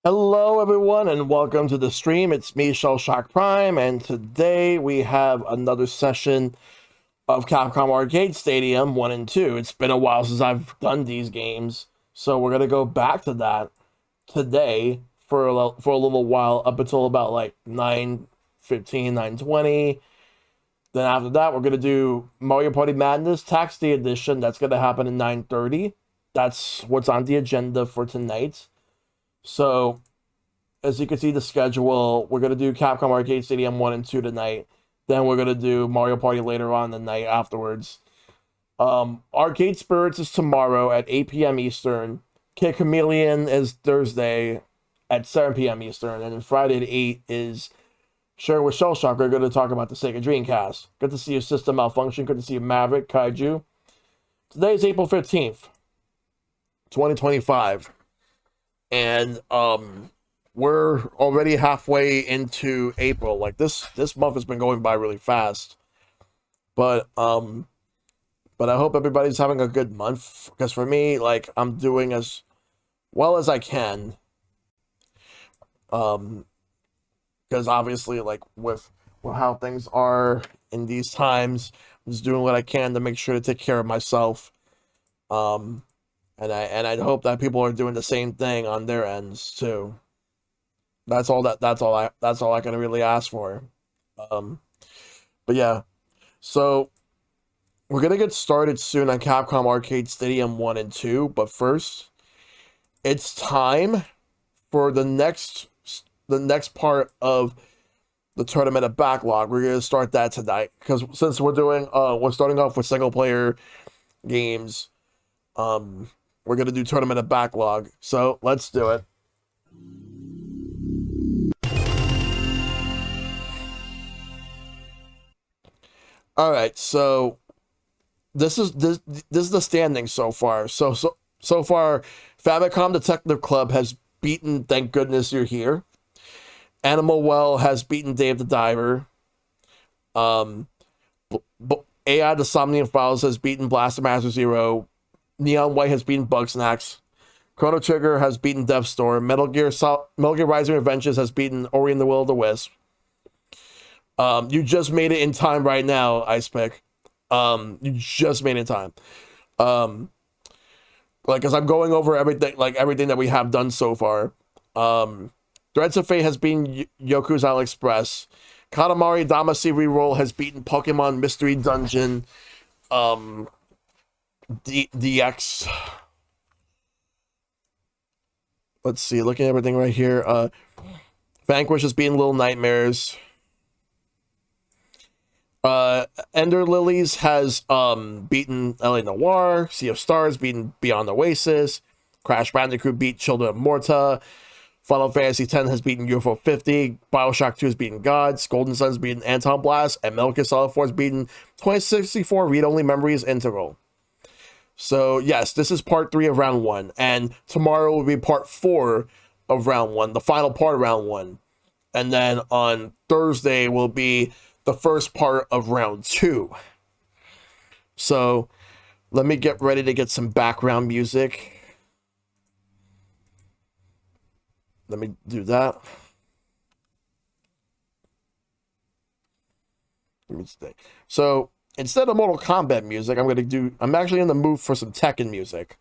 Hello, everyone, and welcome to the stream. It's me, ShellshockPrime, and today we have another session of Capcom Arcade Stadium 1 and 2. It's been a while since I've done these games, so we're going to go back to that today for a little while, up until about like 9:15, 9:20. Then after that, we're going to do Mario Party Madness Tax Day Edition. That's going to happen at 9:30. That's what's on the agenda for tonight. So, as you can see the schedule, we're going to do Capcom Arcade Stadium 1 and 2 tonight. Then we're going to do Mario Party later on the night afterwards. Arcade Spirits is tomorrow at 8 p.m. Eastern. Kid Chameleon is Thursday at 7 p.m. Eastern. And then Friday at 8 is Share with Shellshock. We're going to talk about the Sega Dreamcast. Good to see you, System Malfunction. Good to see you, Maverick, Kaiju. Today is April 15th, 2025. And we're already halfway into April. Like this month has been going by really fast. But I hope everybody's having a good month, because for me, like, I'm doing as well as I can. Because obviously, like, with how things are in these times, I'm just doing what I can to make sure to take care of myself. And I hope that people are doing the same thing on their ends too. That's all I can really ask for. But yeah, so we're gonna get started soon on Capcom Arcade Stadium 1 and 2. But first, it's time for the next part of the tournament of backlog. We're gonna start that tonight, because since we're starting off with single player games. We're going to do Tournament of Backlog. So, let's do it. All right, so this is the standings so far. So far, Famicom Detective Club has beaten Thank Goodness You're Here. Animal Well has beaten Dave the Diver. AI The Somnium Files has beaten Blaster Master Zero. Neon White has beaten Bugsnax. Chrono Trigger has beaten Death Storm. Metal Gear Rising Revengeance has beaten Ori and the Will of the Wisp. You just made it in time right now, Ice Pick. You just made it in time. Like, as I'm going over everything that we have done so far. Threads of Fate has beaten Yoku's Island Express. Katamari Damacy Reroll has beaten Pokemon Mystery Dungeon. DX. Let's see, looking at everything right here. Vanquish has beaten Little Nightmares. Ender Lilies has beaten LA Noir. Sea of Stars beaten Beyond Oasis. Crash Bandicoot beat Children of Morta. Final Fantasy X has beaten UFO 50. Bioshock 2 has beaten Gods. Golden Sun has beaten Anton Blast. And Metal Gear Solid 4 has beaten 2064 Read Only Memories Integral. So, yes, this is part 3 of round 1. And tomorrow will be part 4 of round 1, the final part of round 1. And then on Thursday will be the first part of round 2. So, let me get ready to get some background music. Let me do that. Let me think. So, instead of Mortal Kombat music, I'm actually in the mood for some Tekken music.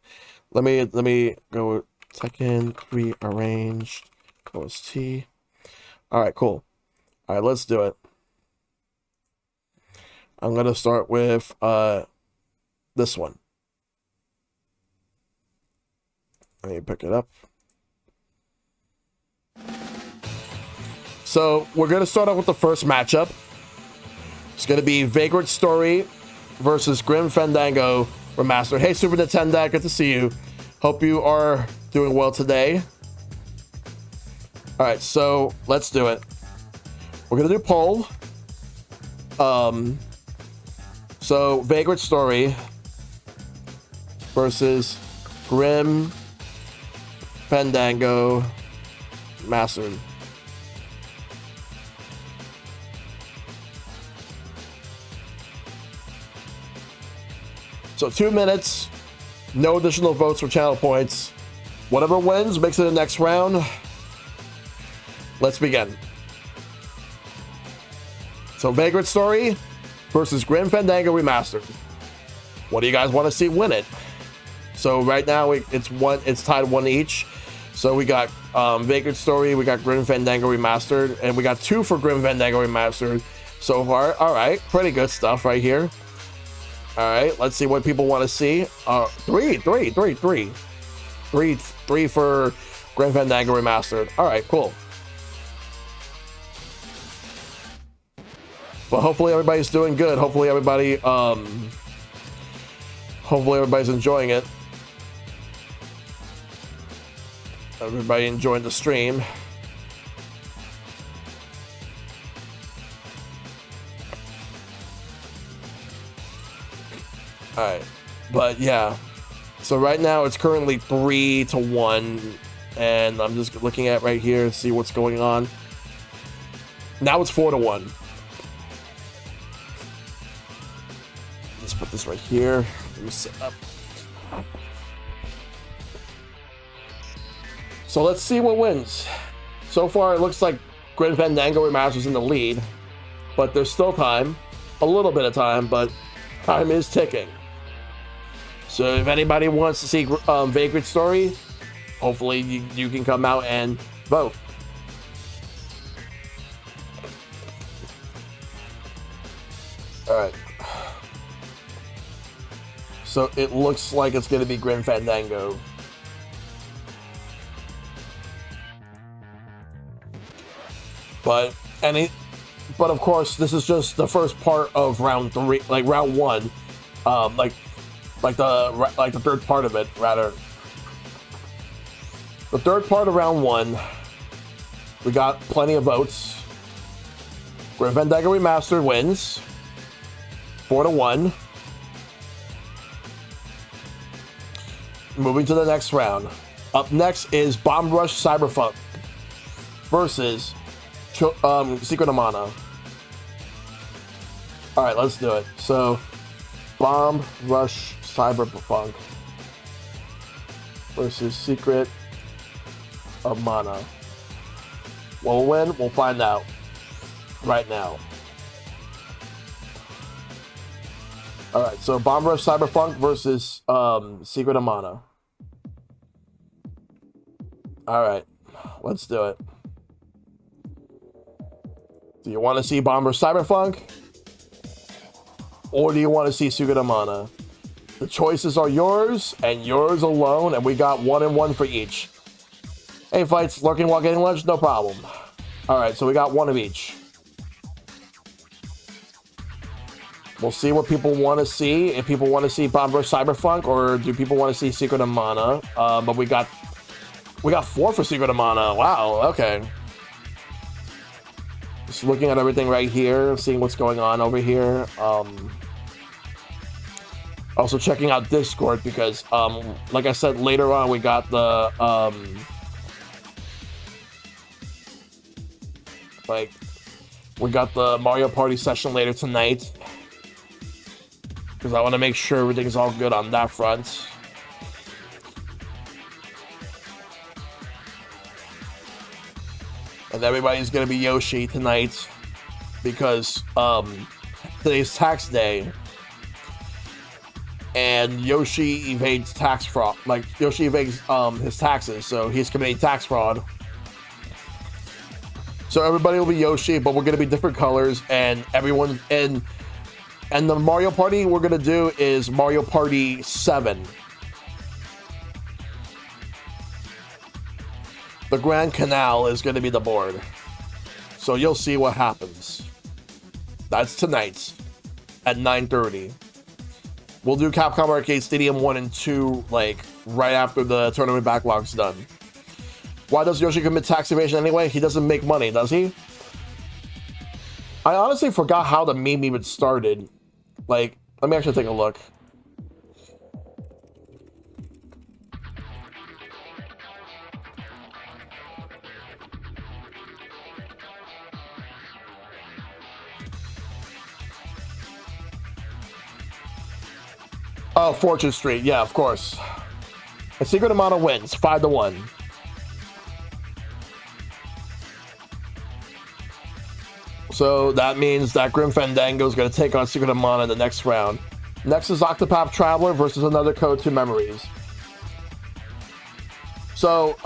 Let me go Tekken rearranged OST. All right, cool. All right, let's do it. I'm gonna start with this one. Let me pick it up. So we're gonna start out with the first matchup. It's going to be Vagrant Story versus Grim Fandango Remastered. Hey, Super Nintendo, good to see you. Hope you are doing well today. All right, so let's do it. We're going to do poll. So Vagrant Story versus Grim Fandango Remastered. So 2 minutes, no additional votes for channel points. Whatever wins makes it the next round. let's begin. So Vagrant Story versus Grim Fandango Remastered. What do you guys want to see win it? So right now it's tied 1 each. So we got Vagrant Story, we got Grim Fandango Remastered, and we got 2 for Grim Fandango Remastered so far. All right, pretty good stuff right here. All right, let's see what people want to see. Three for Grim Fandango Remastered. All right, cool. But hopefully everybody's doing good. Hopefully everybody's enjoying it. Everybody enjoying the stream. All right, but yeah. So right now it's currently 3-1, and I'm just looking at right here to see what's going on. Now it's 4-1. Let's put this right here. Let me set up. So let's see what wins. So far, it looks like Grim Fandango Remastered's in the lead, but there's still time, a little bit of time, but time is ticking. So if anybody wants to see Vagrant Story, hopefully you can come out and vote. All right. So it looks like it's going to be Grim Fandango. But of course, this is just the first part of round 3, like round 1, like the third part of it, rather. The third part of round 1, we got plenty of votes. Grim Fandango Remastered wins 4-1. Moving to the next round. Up next is Bomb Rush Cyberpunk versus Secret of Mana. All right, let's do it. So, Bomb Rush Cyberpunk versus Secret of Mana. What will win? We'll find out right now. All right, so Bomb Rush Cyberpunk versus Secret of Mana. All right, let's do it. Do you want to see Bomb Rush Cyberpunk? Or do you want to see Secret of Mana? The choices are yours, and yours alone, and we got 1 and 1 for each. Hey, fights, lurking while getting lunch? No problem. All right, so we got 1 of each. We'll see what people want to see. If people want to see Bomb Rush Cyberpunk, or do people want to see Secret of Mana? But we got 4 for Secret of Mana. Wow, okay. Just looking at everything right here, seeing what's going on over here. Also checking out Discord because, like I said, later on we got the we got the Mario Party session later tonight because I want to make sure everything's all good on that front. And everybody's gonna be Yoshi tonight because today's tax day, and Yoshi evades tax fraud. Like Yoshi evades his taxes, so he's committing tax fraud. So everybody will be Yoshi, but we're gonna be different colors, and everyone and the Mario Party we're gonna do is Mario Party 7. The Grand Canal is going to be the board. So you'll see what happens. That's tonight at 9:30. We'll do Capcom Arcade Stadium 1 and 2 like right after the tournament backlog's done. Why does Yoshi commit tax evasion anyway? He doesn't make money, does he? I honestly forgot how the meme even started. Like, let me actually take a look. Oh, Fortune Street. Yeah, of course. A Secret of Mana wins 5-1. So that means that Grim Fandango is going to take on Secret of Mana in the next round. Next is Octopath Traveler versus Another Code 2 Memories. So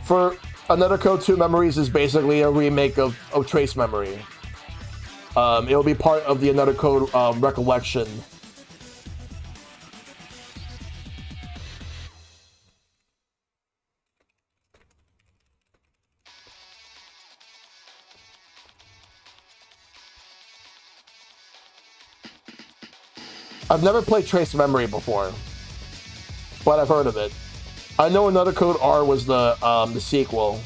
for Another Code 2 Memories is basically a remake of Trace Memory. It'll be part of the Another Code Recollection. I've never played Trace Memory before, but I've heard of it. I know Another Code R was the sequel.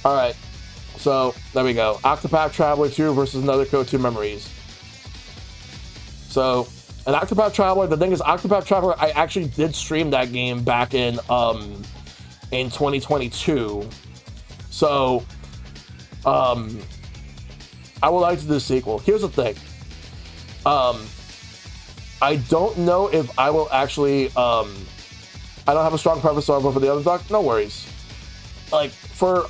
All right, so there we go. Octopath Traveler 2 versus Another Code 2 Memories. So, an Octopath Traveler. The thing is, Octopath Traveler. I actually did stream that game back in 2022. So, I would like to do the sequel. Here's the thing. I don't know if I will actually, I don't have a strong preference, so I'll go for the other duck. No worries. Like, for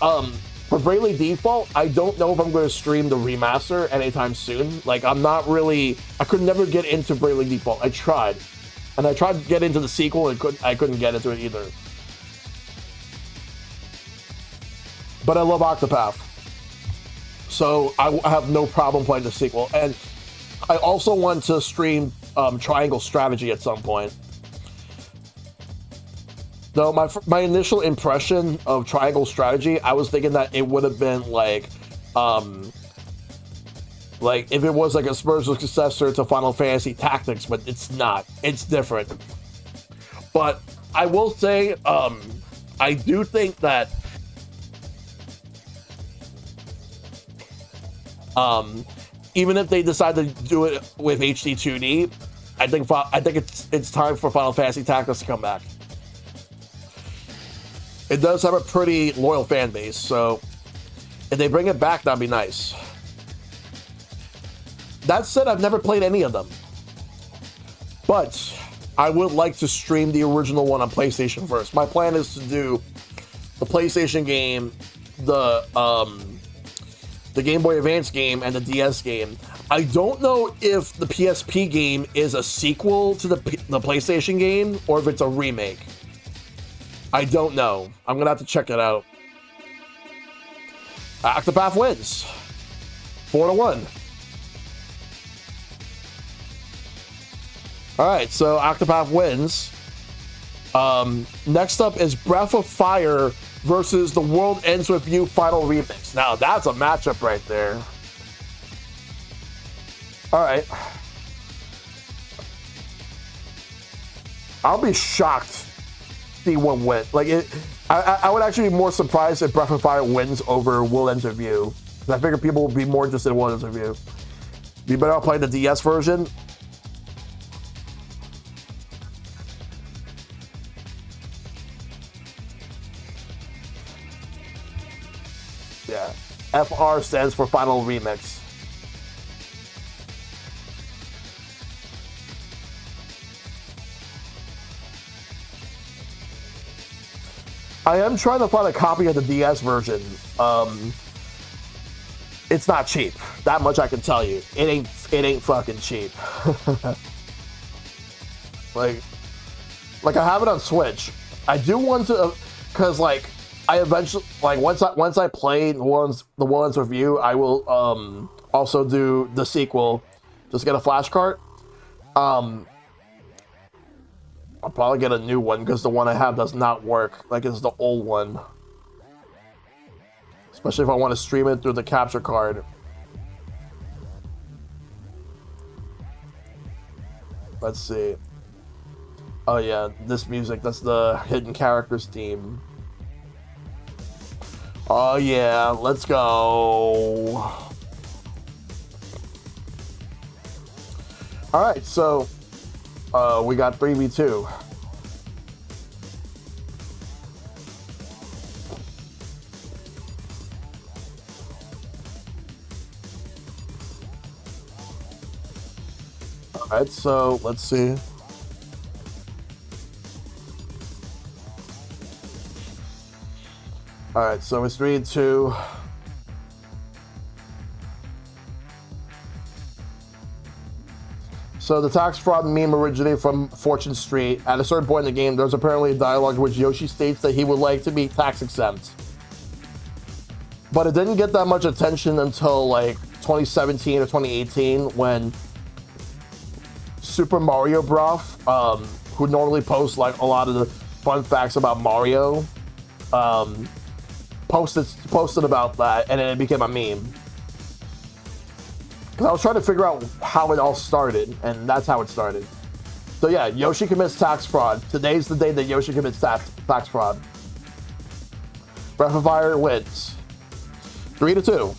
Bravely Default, I don't know if I'm going to stream the remaster anytime soon. Like, I'm not really, I could never get into Bravely Default. I tried. And I tried to get into the sequel, and I couldn't get into it either. But I love Octopath. So I have no problem playing the sequel. And I also want to stream Triangle Strategy at some point. Though my initial impression of Triangle Strategy, I was thinking that it would have been like if it was like a spiritual successor to Final Fantasy Tactics, but it's not. It's different. But I will say, I do think that even if they decide to do it with HD 2D, I think it's time for Final Fantasy Tactics to come back. It does have a pretty loyal fan base, so if they bring it back, that'd be nice. That said, I've never played any of them, but I would like to stream the original one on PlayStation first. My plan is to do the PlayStation game, the Game Boy Advance game, and the DS game. I don't know if the PSP game is a sequel to the PlayStation game or if it's a remake. I don't know. I'm gonna have to check it out. Octopath wins 4-1. All right, so Octopath wins. Next up is Breath of Fire versus The World Ends With You Final Remix. Now, that's a matchup right there. All right. I'll be shocked to see what wins. Like, I would actually be more surprised if Breath of Fire wins over World Ends With You. I figure people would be more interested in World Ends With You. Be better off playing the DS version. Yeah, FR stands for Final Remix. I am trying to find a copy of the DS version. It's not cheap. That much I can tell you. It ain't fucking cheap. like I have it on Switch. I do want to, cause like I eventually, like once I play the World Ends With You, I will also do the sequel. Just get a flash cart. I'll probably get a new one because the one I have does not work. Like it's the old one. Especially if I want to stream it through the capture card. Let's see. Oh yeah, this music, that's the Hidden Characters theme. Oh yeah, let's go. Alright, so we got 3v2. Alright, so let's see. Alright, so it's 3-2. So the tax fraud meme originated from Fortune Street. At a certain point in the game, there's apparently a dialogue in which Yoshi states that he would like to be tax exempt. But it didn't get that much attention until like 2017 or 2018 when Super Mario Bros, who normally posts like a lot of the fun facts about Mario, posted about that, and then it became a meme. Because I was trying to figure out how it all started, and that's how it started. So yeah, Yoshi commits tax fraud. Today's the day that Yoshi commits tax fraud. Breath of Fire wins. 3-2.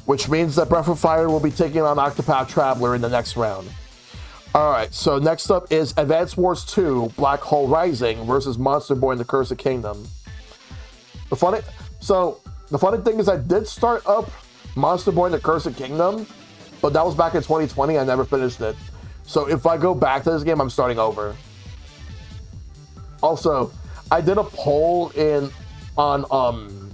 Which means that Breath of Fire will be taking on Octopath Traveler in the next round. Alright, so next up is Advance Wars 2 Black Hole Rising versus Monster Boy and the Cursed Kingdom. The funny thing is I did start up Monster Boy and the Cursed Kingdom, but that was back in 2020. I never finished it. So if I go back to this game, I'm starting over. Also, I did a poll on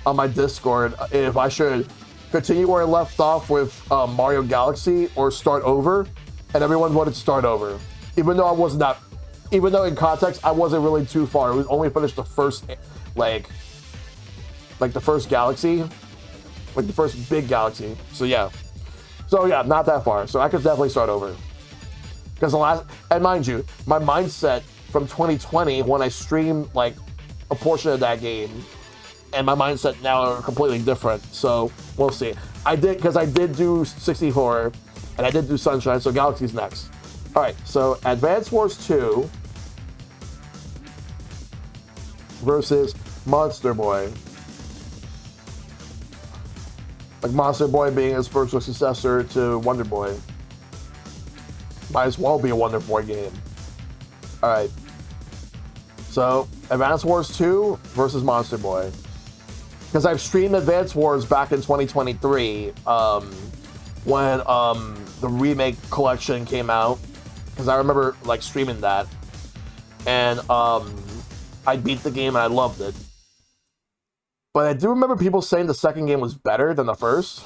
my Discord if I should continue where I left off with Mario Galaxy or start over, and everyone voted start over. Even though in context I wasn't really too far. It was only finished the first like the first galaxy, like the first big galaxy. So yeah, not that far. So I could definitely start over. Because and mind you, my mindset from 2020 when I streamed like a portion of that game, and my mindset now are completely different. So we'll see. I did do 64, and I did do Sunshine. So Galaxy's next. All right. So Advance Wars 2 versus Monster Boy. Like Monster Boy being a spiritual successor to Wonder Boy. Might as well be a Wonder Boy game. Alright. So, Advance Wars 2 versus Monster Boy. Because I've streamed Advance Wars back in 2023, when the remake collection came out. Because I remember like streaming that. And I beat the game and I loved it. But I do remember people saying the second game was better than the first.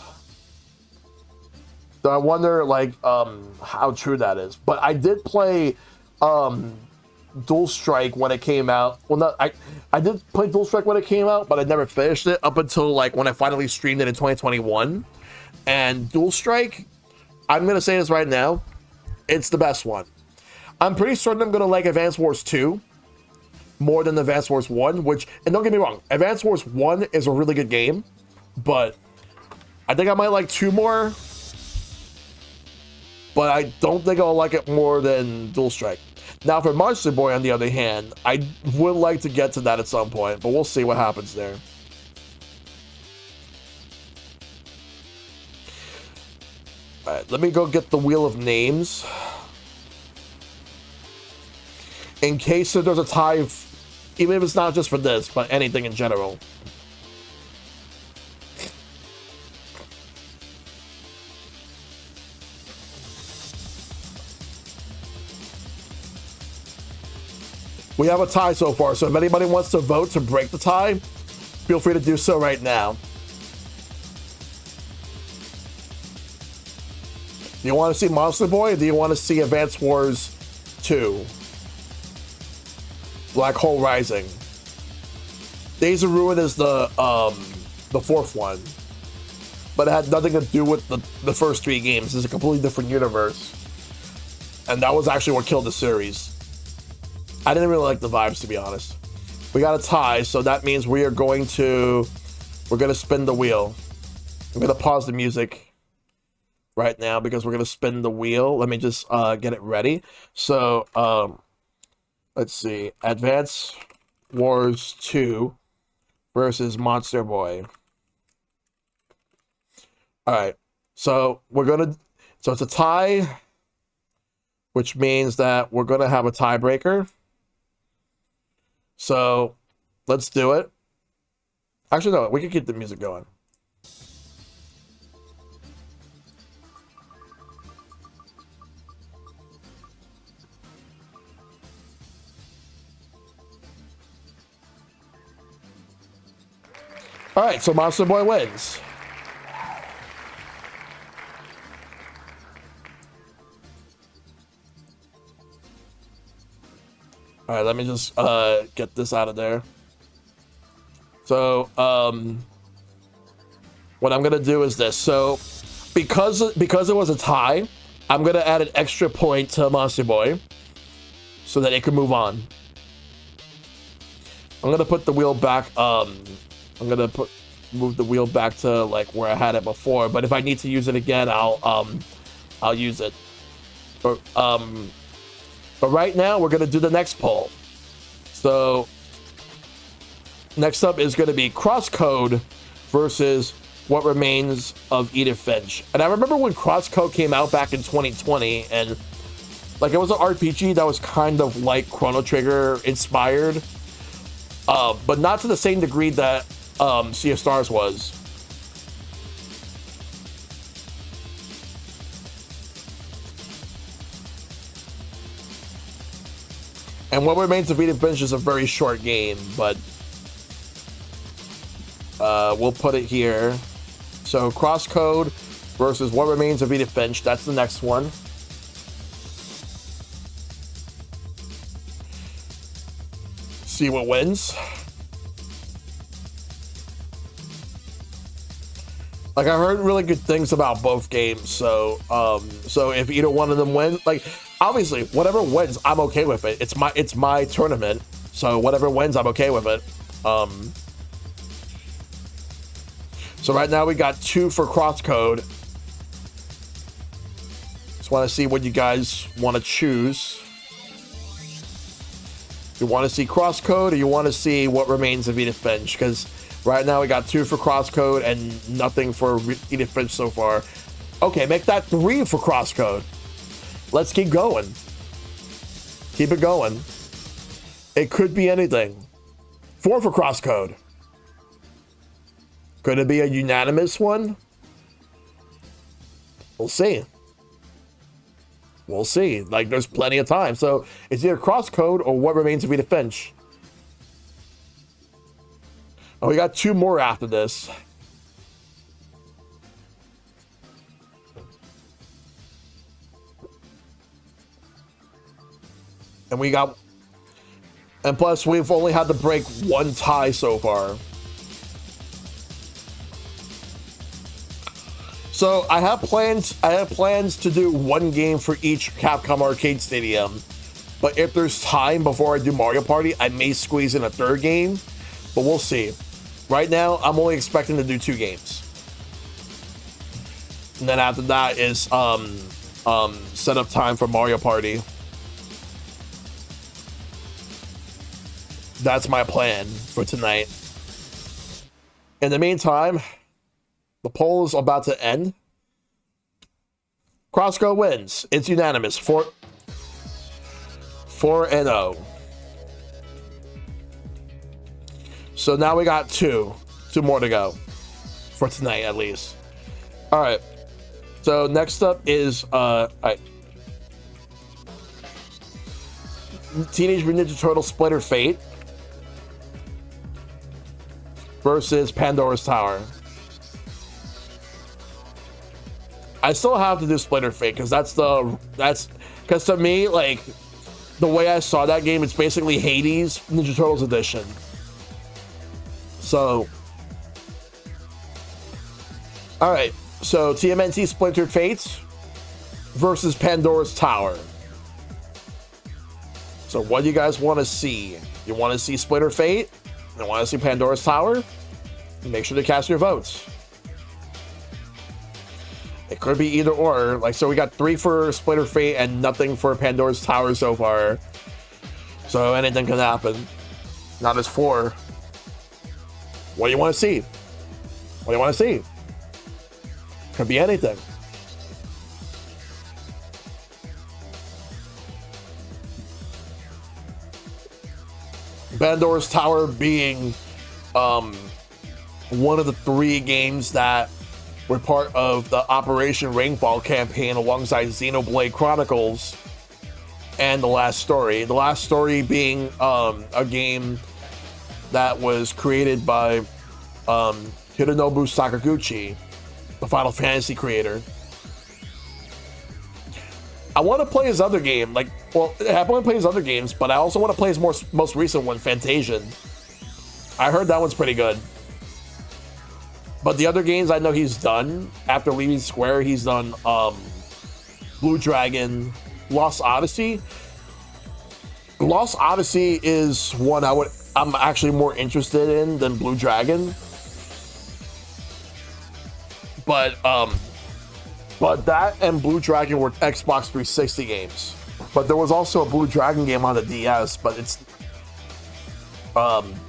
So I wonder, like, how true that is. But I did play Dual Strike when it came out. Well, I did play Dual Strike when it came out, but I never finished it up until, like, when I finally streamed it in 2021. And Dual Strike, I'm going to say this right now, it's the best one. I'm pretty certain I'm going to like Advance Wars 2 more than Advance Wars 1, which, and don't get me wrong, Advance Wars 1 is a really good game, but I think I might like 2 more, but I don't think I'll like it more than Dual Strike. Now for Monster Boy, on the other hand, I would like to get to that at some point, but we'll see what happens there. Alright, let me go get the Wheel of Names. In case there's a tie, even if it's not just for this, but anything in general. We have a tie so far, so if anybody wants to vote to break the tie, feel free to do so right now. Do you want to see Monster Boy, or do you want to see Advance Wars 2? Black Hole Rising. Days of Ruin is the fourth one, but it had nothing to do with the first 3 games. It's a completely different universe, and that was actually what killed the series. I didn't really like the vibes, to be honest. We got a tie, so that means we're gonna spin the wheel. I'm gonna pause the music right now because we're gonna spin the wheel. Let me just get it ready. So let's see. Advance Wars 2 versus Monster Boy. Alright. So it's a tie, which means that we're gonna have a tiebreaker. So let's do it. Actually, no, we can keep the music going. All right, so Monster Boy wins. All right, let me just get this out of there. So what I'm gonna do is this. So because it was a tie, I'm gonna add an extra point to Monster Boy so that it can move on. I'm gonna put the wheel back. I'm gonna move the wheel back to like where I had it before. But if I need to use it again, I'll use it. But right now we're gonna do the next poll. So next up is gonna be Crosscode versus What Remains of Edith Finch. And I remember when Crosscode came out back in 2020, and like it was an RPG that was kind of like Chrono Trigger inspired, but not to the same degree that Sea of Stars was. And What Remains of Edith Finch is a very short game, but we'll put it here. So Crosscode versus What Remains of Edith Finch. That's the next one. See what wins. Like I heard really good things about both games, so if either one of them wins, like obviously whatever wins, I'm okay with it. It's my tournament, so whatever wins, I'm okay with it. So right now we got 2 for Crosscode. Just want to see what you guys want to choose. You want to see Crosscode or you want to see What Remains of Edith Finch? Because right now we got 2 for Crosscode and nothing for Edith Finch so far. Okay, make that 3 for Crosscode. Let's keep going. Keep it going. It could be anything. 4 for Crosscode. Could it be a unanimous one? We'll see. We'll see. Like, there's plenty of time. So, it's either Crosscode or What Remains of Edith Finch. Oh, we got 2 more after this. And we got... And plus, we've only had to break 1 tie so far. So I have plans to do 1 game for each Capcom Arcade Stadium. But if there's time before I do Mario Party, I may squeeze in a 3rd game. But we'll see. Right now, I'm only expecting to do 2 games. And then after that is set up time for Mario Party. That's my plan for tonight. In the meantime, the poll is about to end. Crosscode wins. It's unanimous. 4-0. So now we got 2 more to go. For tonight, at least. Alright. So next up is alright. Teenage Mutant Ninja Turtle Splinter Fate versus Pandora's Tower. I still have to do Splinter Fate because that's because to me, like, the way I saw that game, it's basically Hades Ninja Turtles edition. So, all right. So TMNT Splinter Fates versus Pandora's Tower. So what do you guys want to see? You want to see Splinter Fate? You want to see Pandora's Tower? Make sure to cast your votes. It could be either or. Like, so we got 3 for Splinter Fate and nothing for Pandora's Tower so far. So anything can happen. Now there's 4. What do you want to see? What do you want to see? Could be anything. Pandora's Tower being one of the 3 games that were part of the Operation Rainfall campaign alongside Xenoblade Chronicles and The Last Story. The Last Story being a game that was created by Hironobu Sakaguchi, the Final Fantasy creator. I want to play his other game. Like, Well, I want to play his other games, but I also want to play his most recent one, Fantasian. I heard that one's pretty good. But the other games I know he's done after leaving Square, he's done Blue Dragon, Lost Odyssey. Lost Odyssey is one I'm actually more interested in than Blue Dragon. But that and Blue Dragon were Xbox 360 games. But there was also a Blue Dragon game on the DS, but it's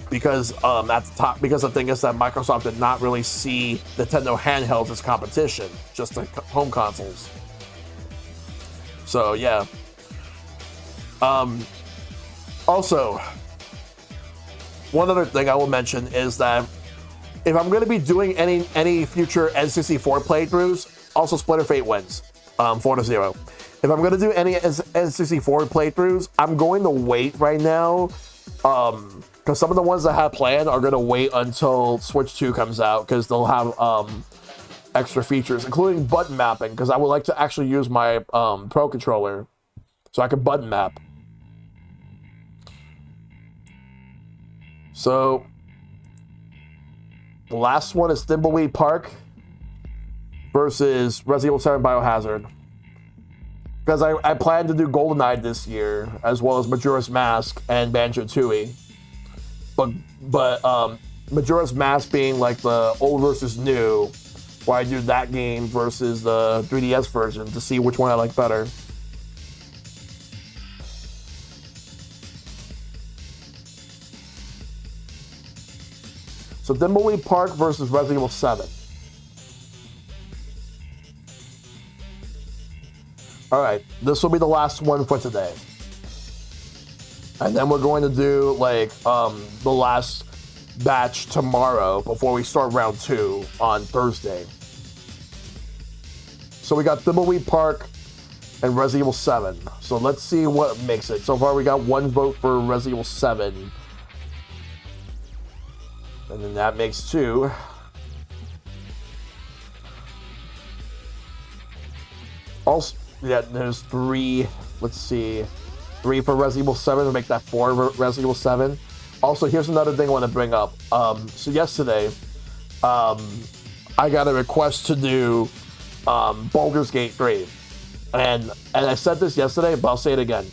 because at the top, because the thing is that Microsoft did not really see Nintendo handhelds as competition, just the home consoles. So yeah. Also, one other thing I will mention is that if I'm going to be doing any future N64 playthroughs, also Splinter Fate wins 4-0. If I'm going to do any N64 playthroughs, I'm going to wait right now because some of the ones I have planned are going to wait until Switch 2 comes out because they'll have extra features, including button mapping, because I would like to actually use my Pro Controller so I can button map. So the last one is Thimbleweed Park versus Resident Evil 7 Biohazard. Because I plan to do GoldenEye this year, as well as Majora's Mask and Banjo-Tooie. But Majora's Mask being like the old versus new, where I do that game versus the 3DS version to see which one I like better. So Thimbleweed Park versus Resident Evil 7. Alright, this will be the last one for today. And then we're going to do like the last batch tomorrow before we start round 2 on Thursday. So we got Thimbleweed Park and Resident Evil 7. So let's see what makes it. So far we got 1 vote for Resident Evil 7. And then that makes 2. Also, yeah, there's 3. Let's see. 3 for Resident Evil 7 to make that 4 for Resident Evil 7. Also, here's another thing I want to bring up. So yesterday, I got a request to do Baldur's Gate 3. And I said this yesterday, but I'll say it again.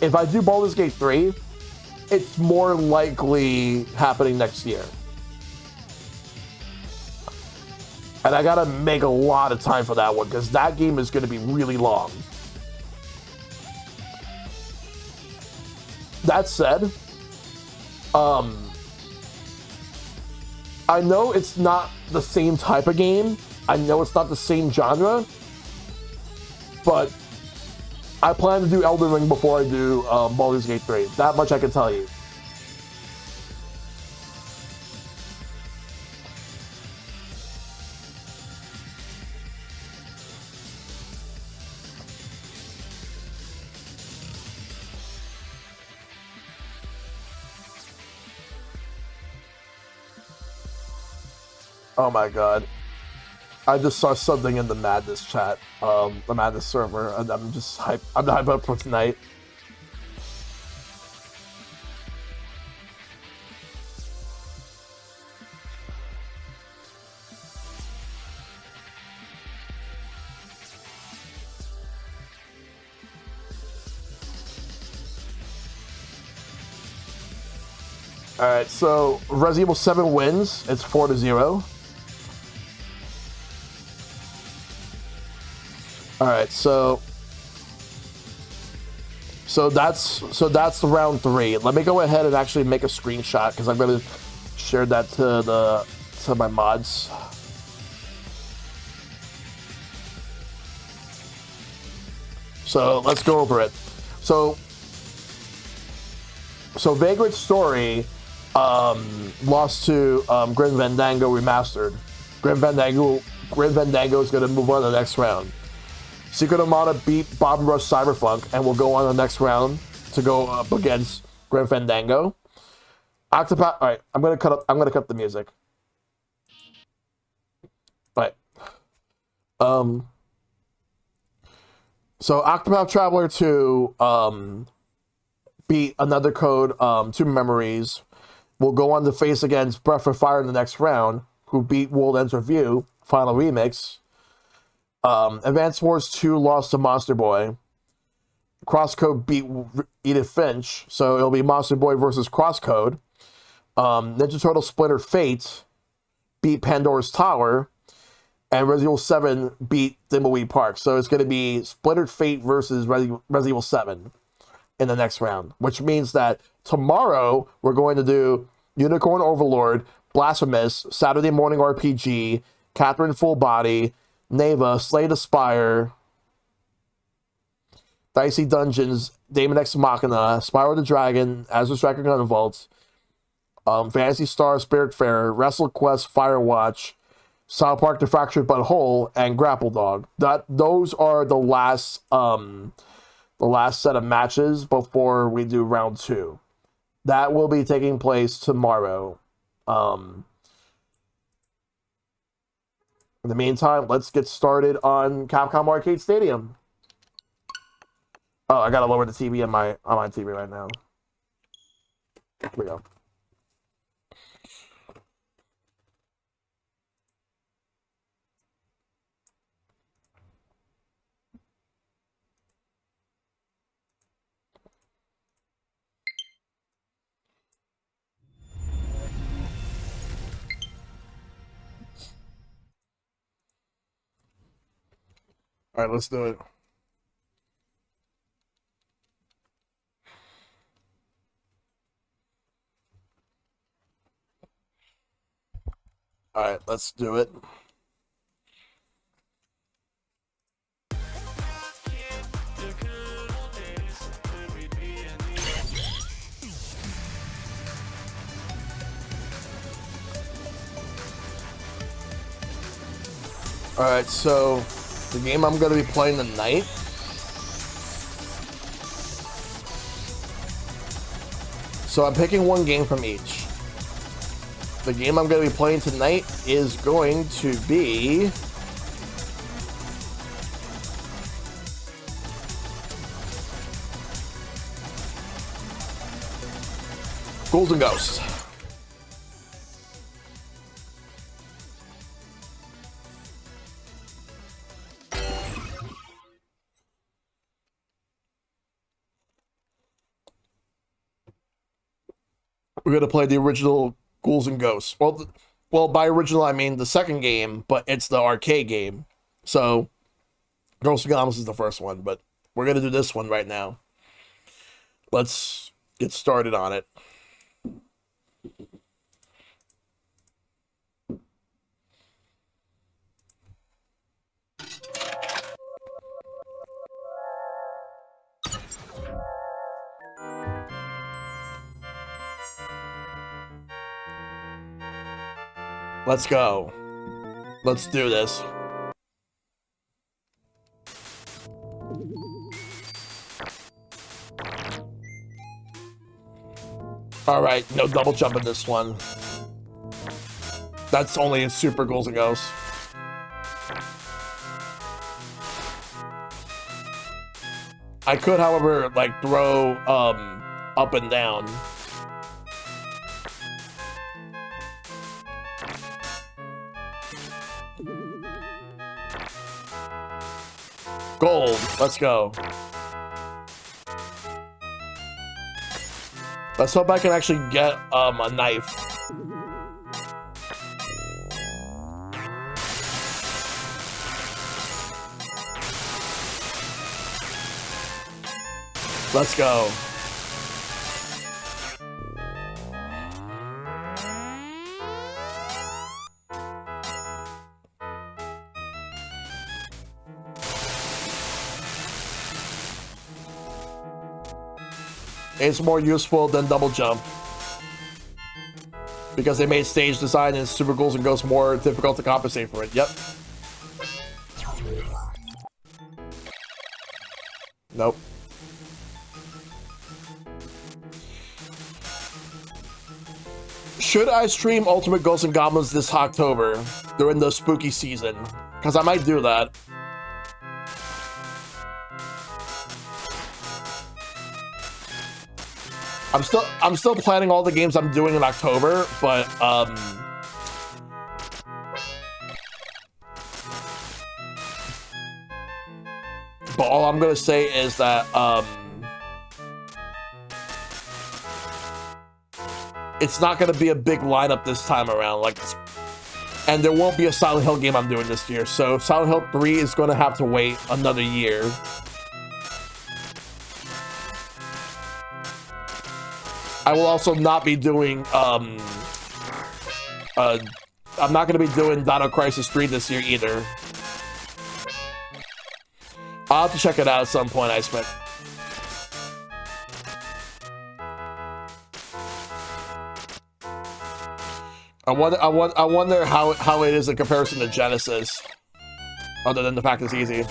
If I do Baldur's Gate 3, it's more likely happening next year. And I gotta make a lot of time for that one, because that game is gonna be really long. That said, I know it's not the same type of game. I know it's not the same genre. But I plan to do Elden Ring before I do Baldur's Gate 3. That much I can tell you. Oh my god. I just saw something in the Madness chat, the Madness server, and I'm just hyped. I'm hyped up for tonight. Alright, so Resident Evil 7 wins. It's 4-0. All right, so that's round 3. Let me go ahead and actually make a screenshot because I'm going to share that to my mods. So let's go over it. So Vagrant Story lost to Grim Fandango Remastered. Grim Fandango is going to move on to the next round. Secret Armada beat Bob and Rush Cyberpunk and will go on the next round to go up against Grim Fandango. Octopath. All right, I'm gonna cut the music. All right. So Octopath Traveler 2 beat Another Code, Two Memories. Will go on to face against Breath of Fire in the next round, who beat World Ends Review, Final Remix. Advance Wars 2 lost to Monster Boy. Crosscode beat Edith Finch, so it'll be Monster Boy versus Crosscode. Ninja Turtle Splinter Fate beat Pandora's Tower, and Resident Evil 7 beat Thimbleweed Park. So it's going to be Splinter Fate versus Resident Evil 7 in the next round, which means that tomorrow we're going to do Unicorn Overlord, Blasphemous, Saturday Morning RPG, Catherine Full Body, Neva, Slay the Spire, Dicey Dungeons, Daemon X Machina, Spyro the Dragon, Azure Striker Gunvolt, Fantasy Star, Spiritfarer, Wrestle Quest, Firewatch, South Park: The Fractured But Whole, and Grapple Dog. Those are the last set of matches before we do round 2. That will be taking place tomorrow. In the meantime, let's get started on Capcom Arcade Stadium. Oh, I gotta lower the TV on my TV right now. Here we go. All right, let's do it. All right, let's do it. All right, so the game I'm going to be playing tonight so I'm picking one game from each. The game I'm going to be playing tonight is going to be Ghouls and Ghosts. We're going to play the original Ghouls and Ghosts. Well, by original, I mean the second game, but it's the arcade game. So, Ghosts and Goblins is the first one, but we're going to do this one right now. Let's get started on it. Let's go. Let's do this. All right, no double jump in this one. That's only in Super Ghouls and Ghosts. I could, however, like throw up and down. Gold. Let's go. Let's hope I can actually get a knife. Let's go. It's more useful than double jump because they made stage design in Super Ghouls and Ghosts more difficult to compensate for it. Yep. Nope. Should I stream Ultimate Ghosts and Goblins this October during the spooky season? Because I might do that. I'm still planning all the games I'm doing in October, but all I'm gonna say is that it's not gonna be a big lineup this time around. Like, and there won't be a Silent Hill game I'm doing this year. So Silent Hill 3 is gonna have to wait another year. I will also not be doing I'm not gonna be doing Dino Crisis 3 this year either. I'll have to check it out at some point, I expect. I wonder how it is in comparison to Genesis, other than the fact it's easy.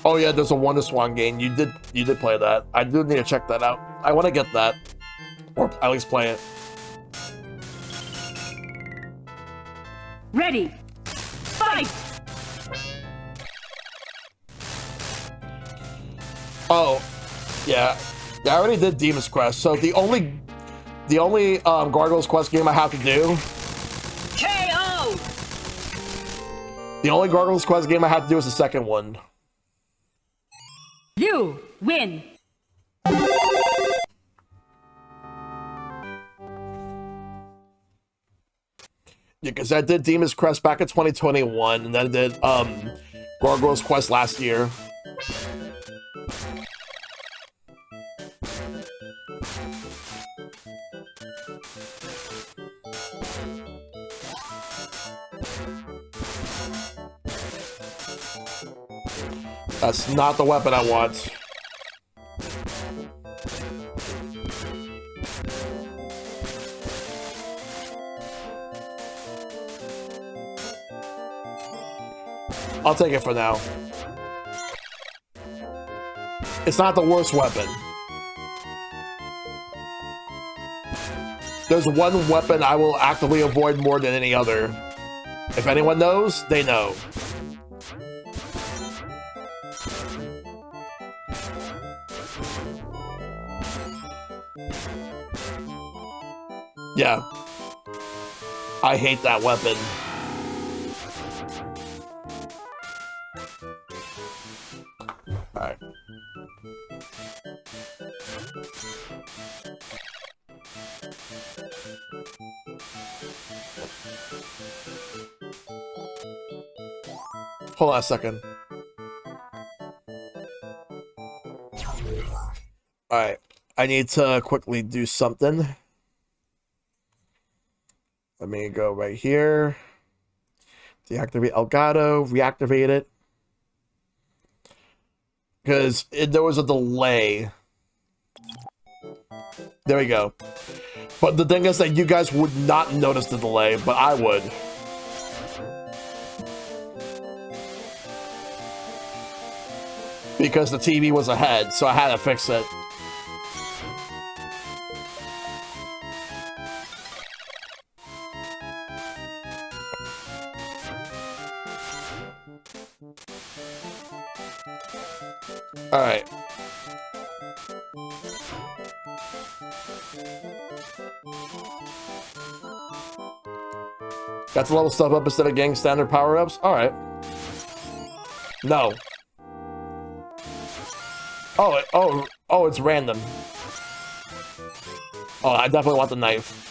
Oh yeah, there's a Wonder Swan game. You did play that. I do need to check that out. I want to get that, or at least play it. Ready, fight! Oh, yeah. I already did Demon's Quest. So the only Gargoyle's Quest game I have to do. KO! The only Gargoyle's Quest game I have to do is the second one. You win. Yeah, because I did Demon's Quest back in 2021, and then I did Gargoyle's Quest last year. That's not the weapon I want. I'll take it for now. It's not the worst weapon. There's one weapon I will actively avoid more than any other. If anyone knows, they know. Yeah. I hate that weapon. Alright. Hold on a second. Alright. I need to quickly do something. Let me go right here. Deactivate Elgato, reactivate it. Because there was a delay. There we go. But the thing is that you guys would not notice the delay, but I would. Because the TV was ahead, so I had to fix it. All right. Got to level stuff up instead of getting standard power-ups? All right. No. Oh, it's random. Oh, I definitely want the knife.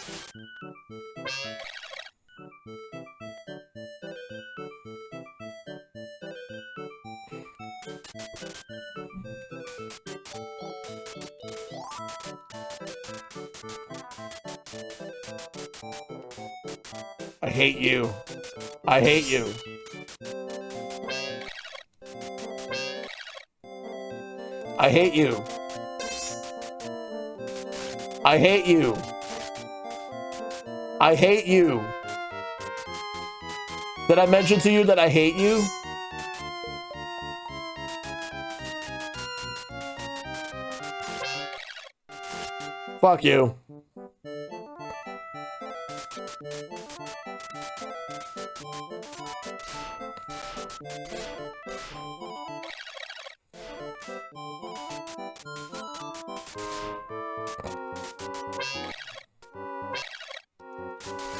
I hate you. I hate you. I hate you. I hate you. I hate you. Did I mention to you that I hate you? Fuck you.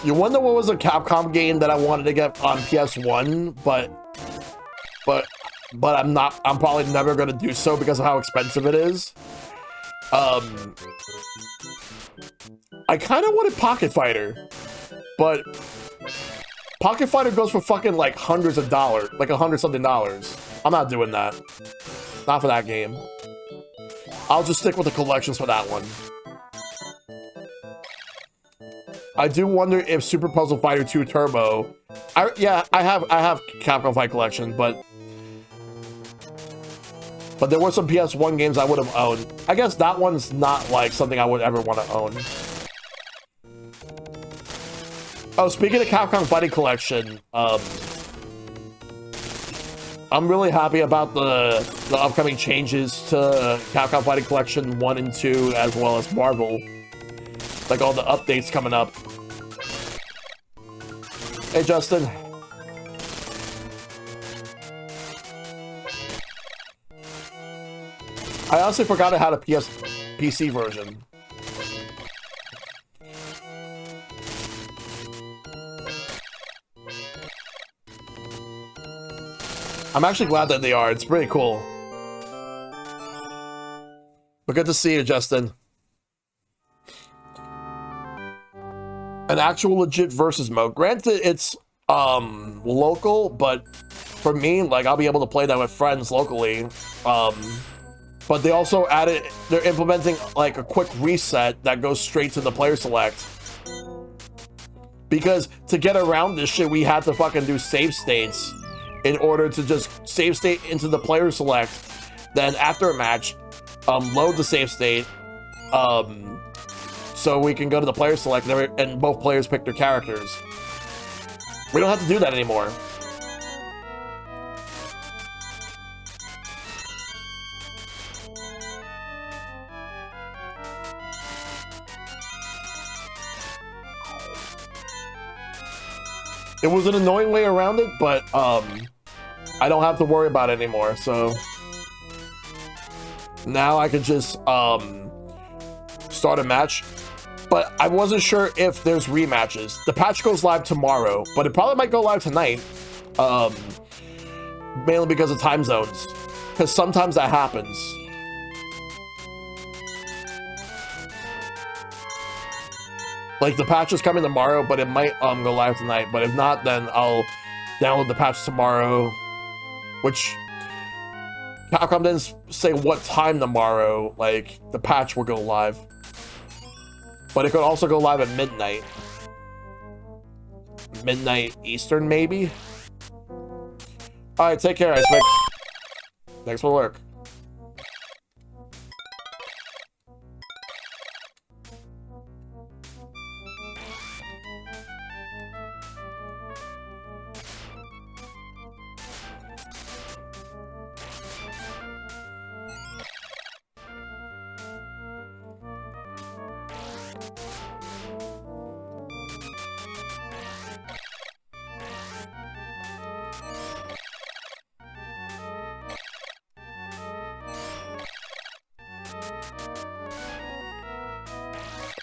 You wonder what was a Capcom game that I wanted to get on PS1, but I'm probably never gonna do so because of how expensive it is. I kind of wanted Pocket Fighter, but Pocket Fighter goes for fucking like hundreds of dollars, like $100-something. I'm not doing that. Not for that game. I'll just stick with the collections for that one. I do wonder if Super Puzzle Fighter 2 Turbo. I have Capcom Fight Collection, but there were some PS1 games I would have owned. I guess that one's not like something I would ever want to own. Oh, speaking of Capcom Fighting Collection, I'm really happy about the upcoming changes to Capcom Fighting Collection 1 and 2, as well as Marvel. Like all the updates coming up. Hey, Justin. I honestly forgot I had a PC version. I'm actually glad that they are. It's pretty cool. But good to see you, Justin. An actual legit versus mode. Granted, it's local, but for me, like, I'll be able to play that with friends locally. But they also added, they're implementing like a quick reset that goes straight to the player select. Because to get around this shit, we had to fucking do save states in order to just save state into the player select. Then after a match, load the save state, so we can go to the player select and both players pick their characters. We don't have to do that anymore. It was an annoying way around it, but I don't have to worry about it anymore, so now I can just start a match. But I wasn't sure if there's rematches. The patch goes live tomorrow, but it probably might go live tonight, mainly because of time zones, because sometimes that happens. Like, the patch is coming tomorrow, but it might go live tonight. But if not, then I'll download the patch tomorrow, which Capcom didn't say what time tomorrow, like, the patch will go live. But it could also go live at midnight. Midnight Eastern, maybe? Alright, take care, Ice Vic. Thanks for the lurk.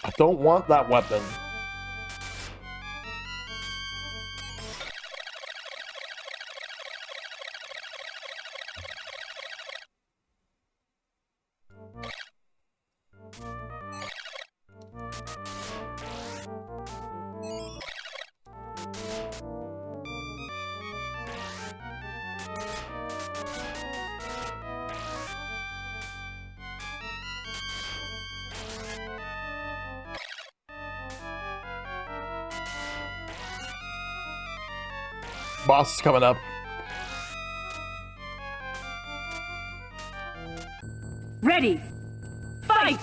I don't want that weapon. Boss is coming up. Ready. Fight!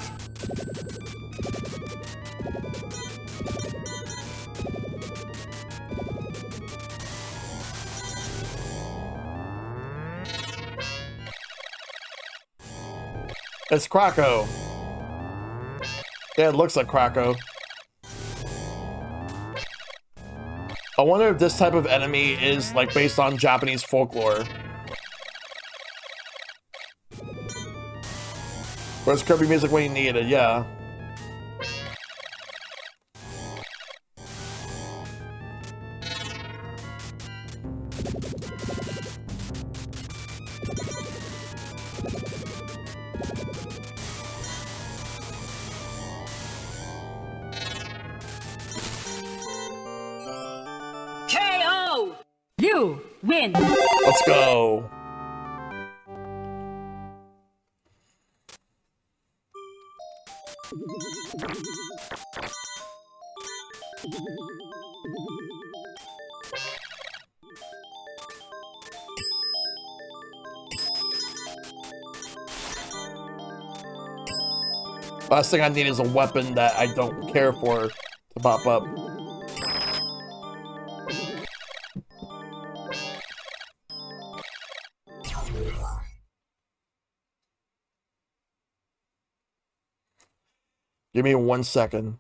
It's Krako. Yeah, it looks like Krako. I wonder if this type of enemy is like based on Japanese folklore. Where's Kirby music when you need it? Yeah. KO! You win! Let's go. Last thing I need is a weapon that I don't care for to pop up. Give me 1 second.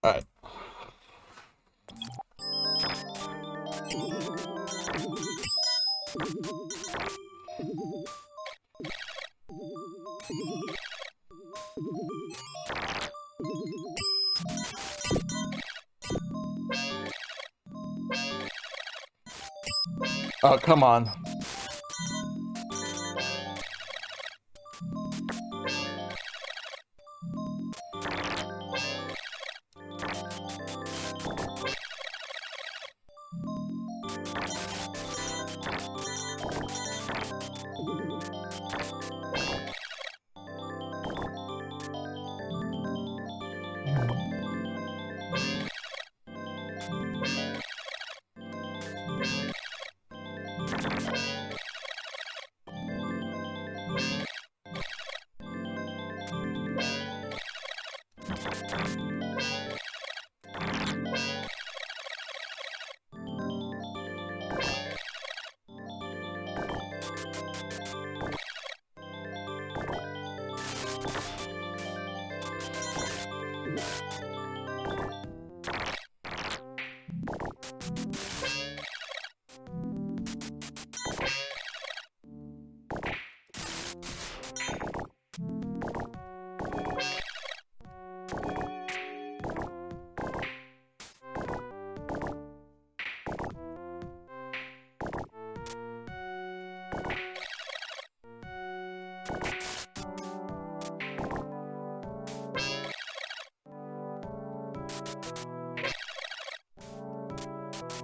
All right. Oh, come on.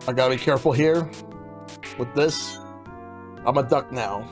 I gotta be careful here with this. I'm a duck now.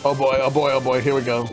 Oh boy, oh boy, oh boy, here we go.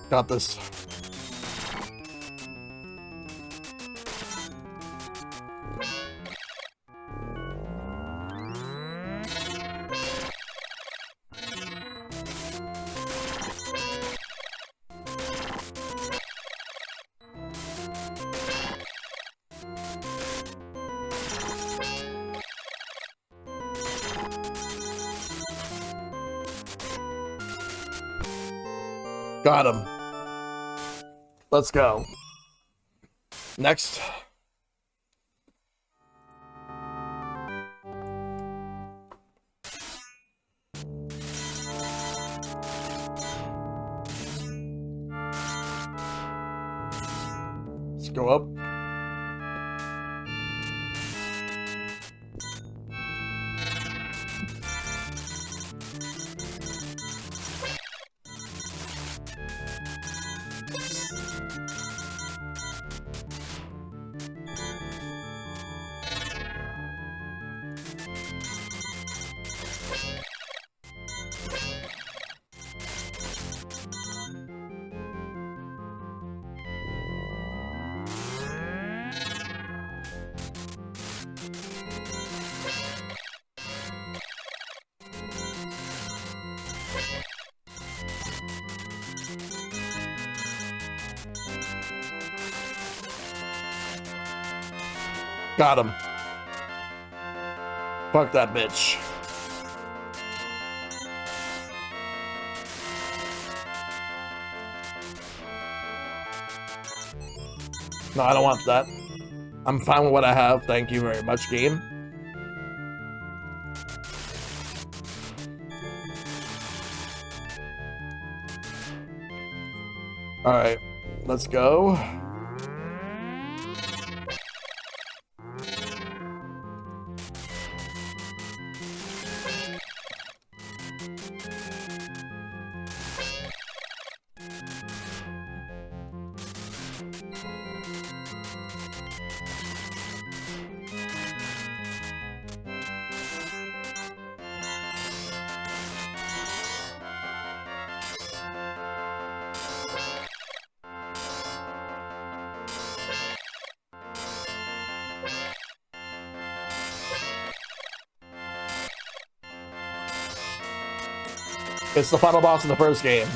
Got this. Got him. Let's go. Next. Let's go up. Got him. Fuck that bitch. No, I don't want that. I'm fine with what I have. Thank you very much, game. All right, let's go. It's the final boss of the first game.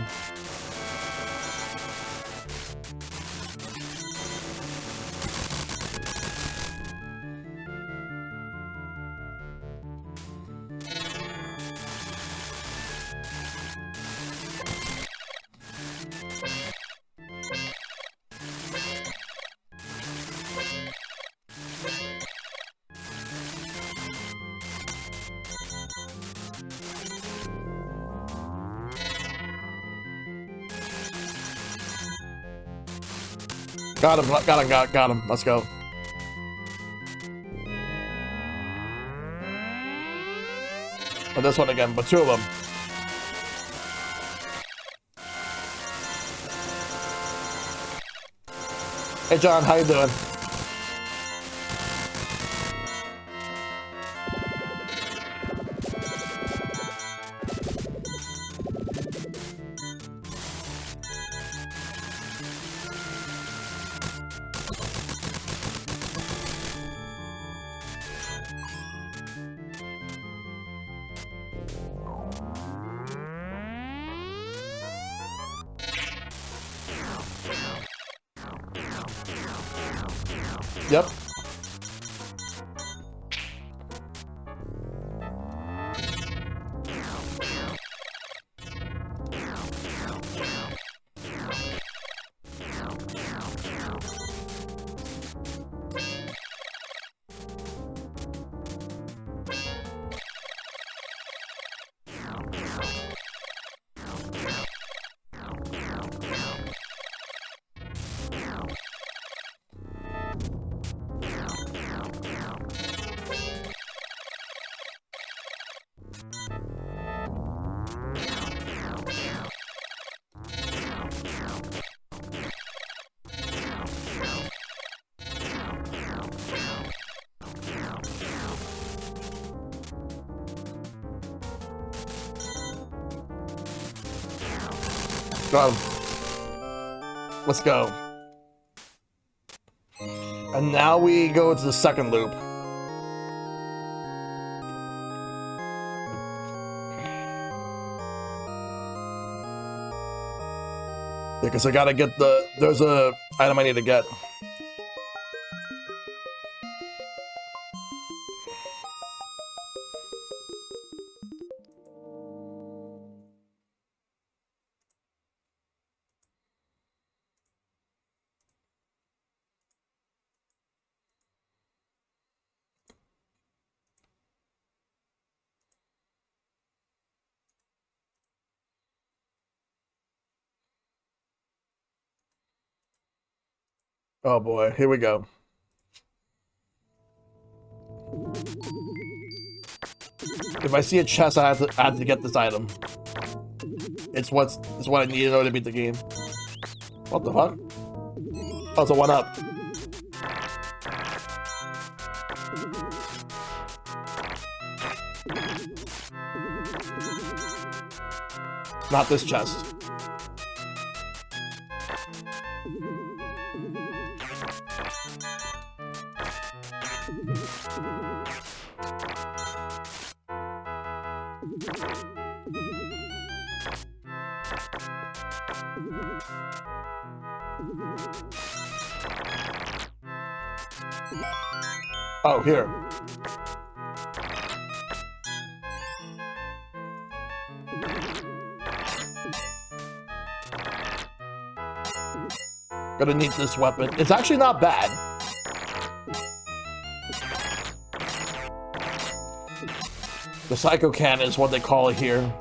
Got him, got him. Let's go. And this one again, but two of them. Hey John, how you doing? Yep. Go. Let's go. And now we go to the second loop. Because I gotta get there's a item I need to get. Oh boy, here we go. If I see a chest, I have to get this item. It's what I need in order to beat the game. What the fuck? Oh, it's a 1-up. Not this chest. Oh, here. Gonna need this weapon. It's actually not bad. The Psycho Cannon is what they call it here.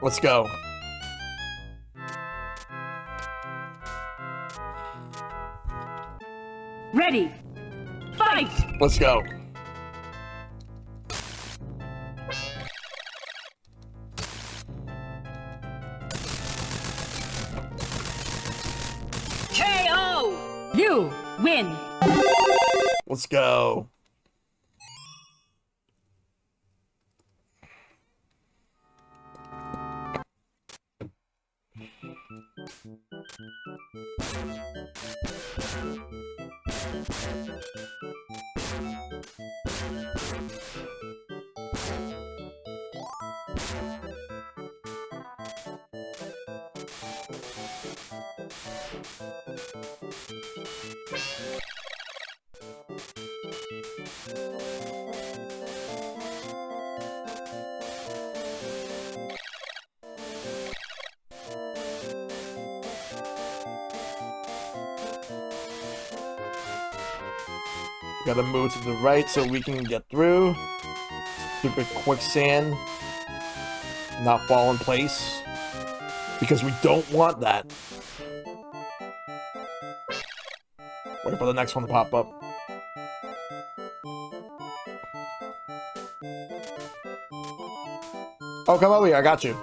Let's go. Ready. Fight! Let's go. KO! You win! Let's go. Gotta move to the right so we can get through. Stupid quicksand. Not fall in place. Because we don't want that. Wait for the next one to pop up. Oh, come over here. I got you.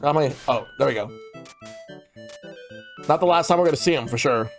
How many? Oh, there we go. Not the last time we're gonna see him for sure.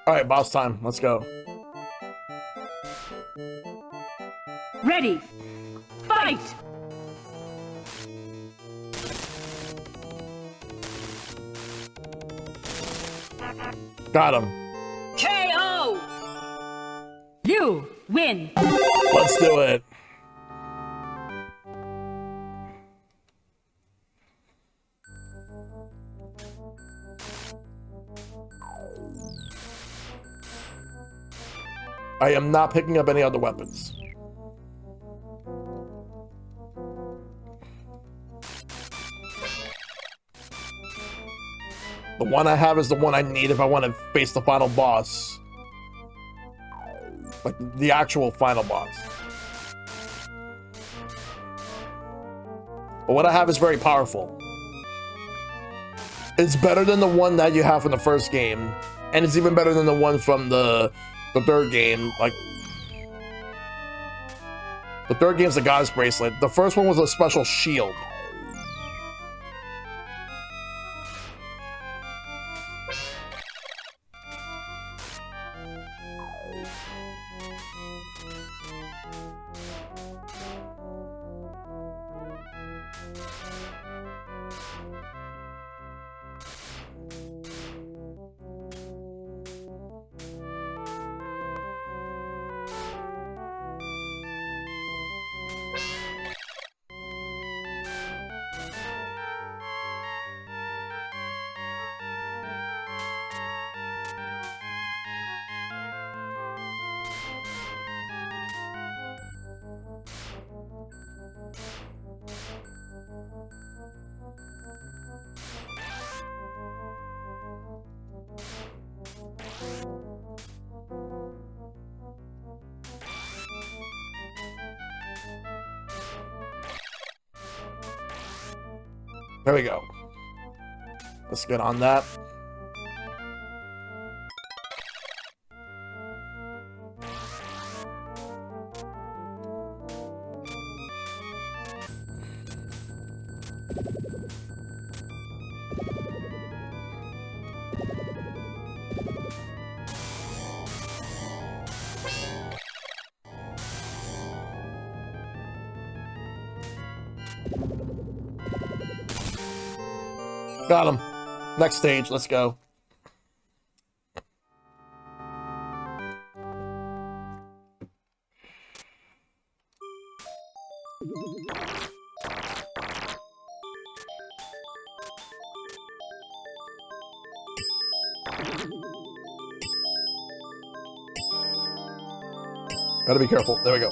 All right, boss time. Let's go. Ready. Fight! Got him. KO! You win! Let's do it. I am not picking up any other weapons. The one I have is the one I need if I want to face the final boss. Like, the actual final boss. But what I have is very powerful. It's better than the one that you have from the first game. And it's even better than the one from the third game. Like, the third game's the Goddess Bracelet. The first one was a special shield. There we go. Let's get on that. Got him. Next stage, let's go. Gotta be careful. There we go.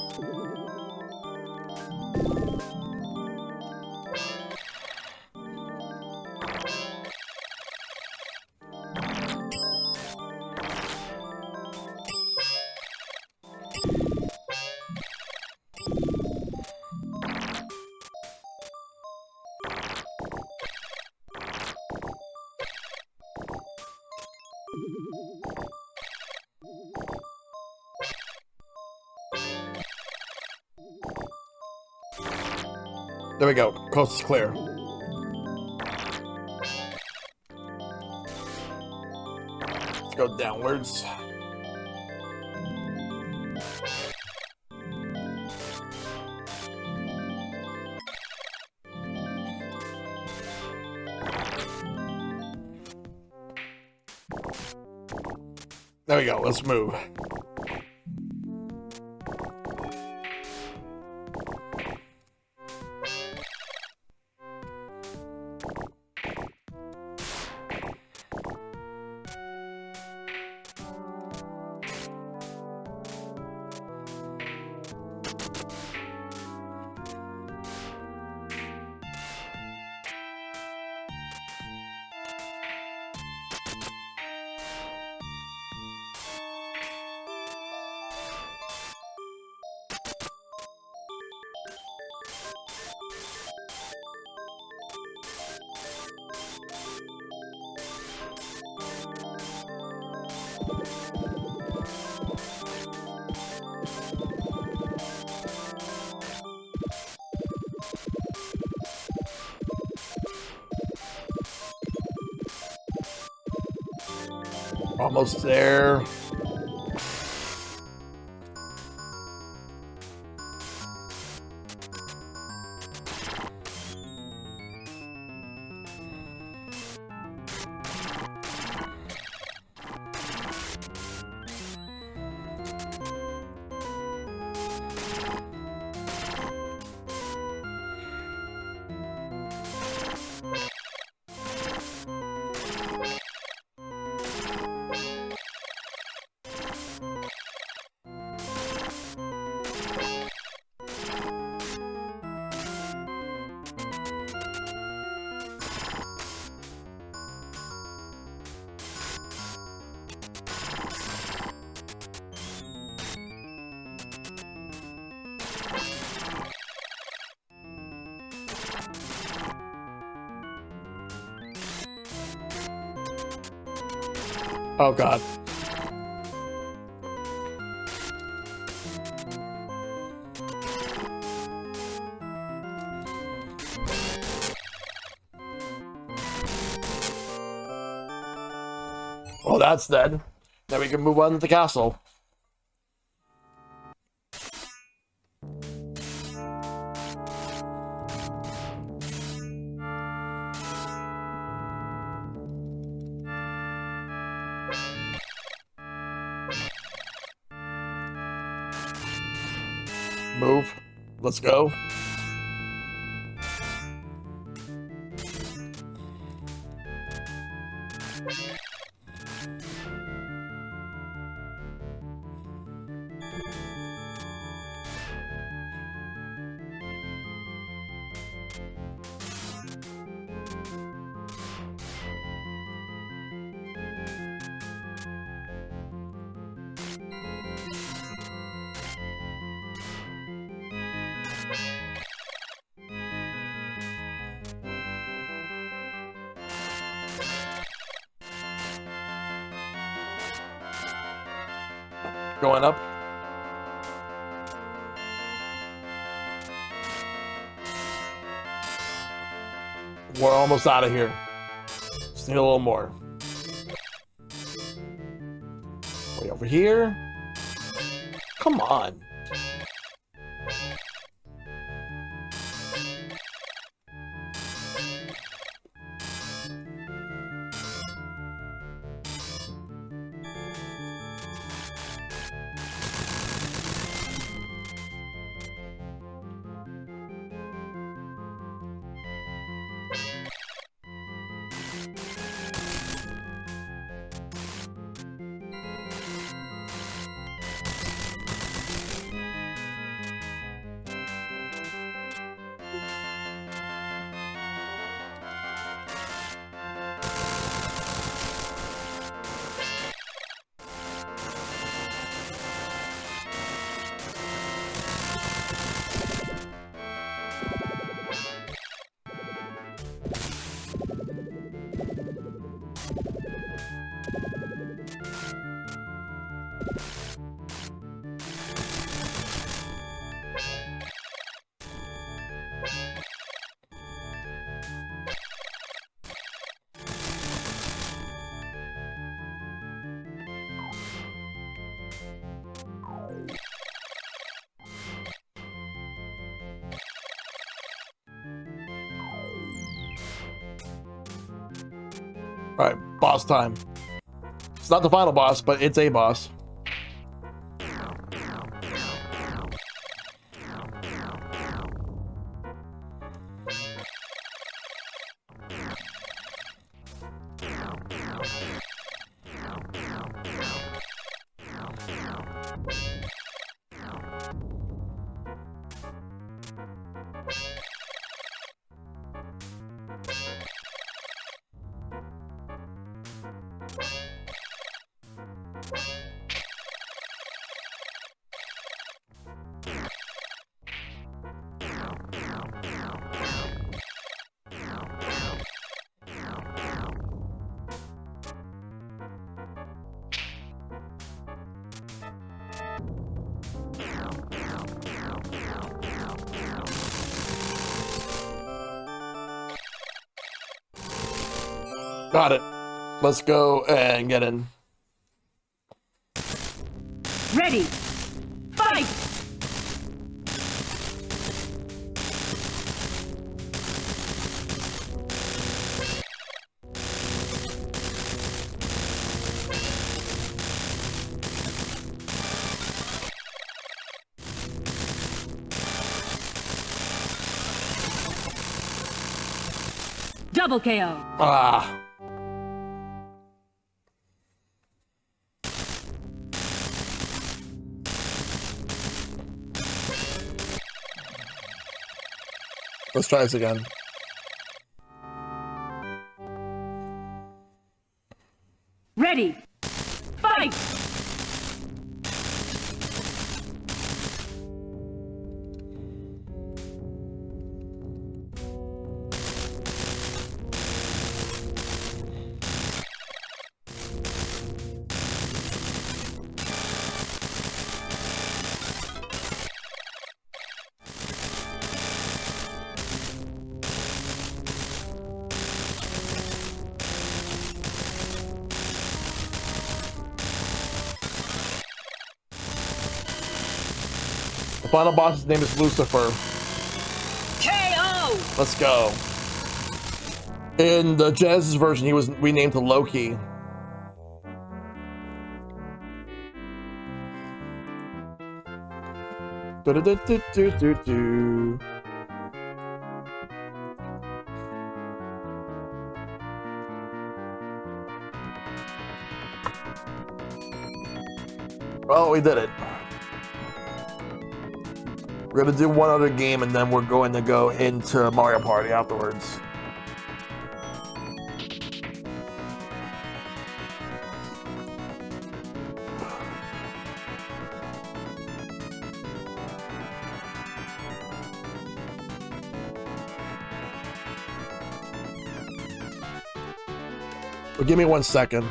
There we go. Coast is clear. go downwards. There we go, let's move. Almost there. Oh god. Well, that's dead. Now we can move on to the castle. Move. Let's go. Going up. We're almost out of here. Just need a little more. Way over here. Come on. All right, boss time. It's not the final boss, but it's a boss. Got it. Let's go and get in. Ready. Fight! Double KO. Ah. Let's try this again. Ready. Fight! The final boss's name is Lucifer. KO! Let's go. In the Genesis version, he was renamed to Loki. Do-do-do-do-do-do-do. Well, we did it. We're gonna do one other game and then we're going to go into Mario Party afterwards. Well, give me 1 second.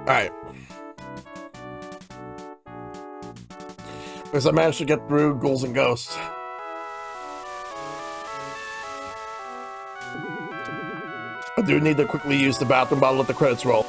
All right. Because I managed to get through Ghouls and Ghosts. I do need to quickly use the bathroom, but I'll let the credits roll.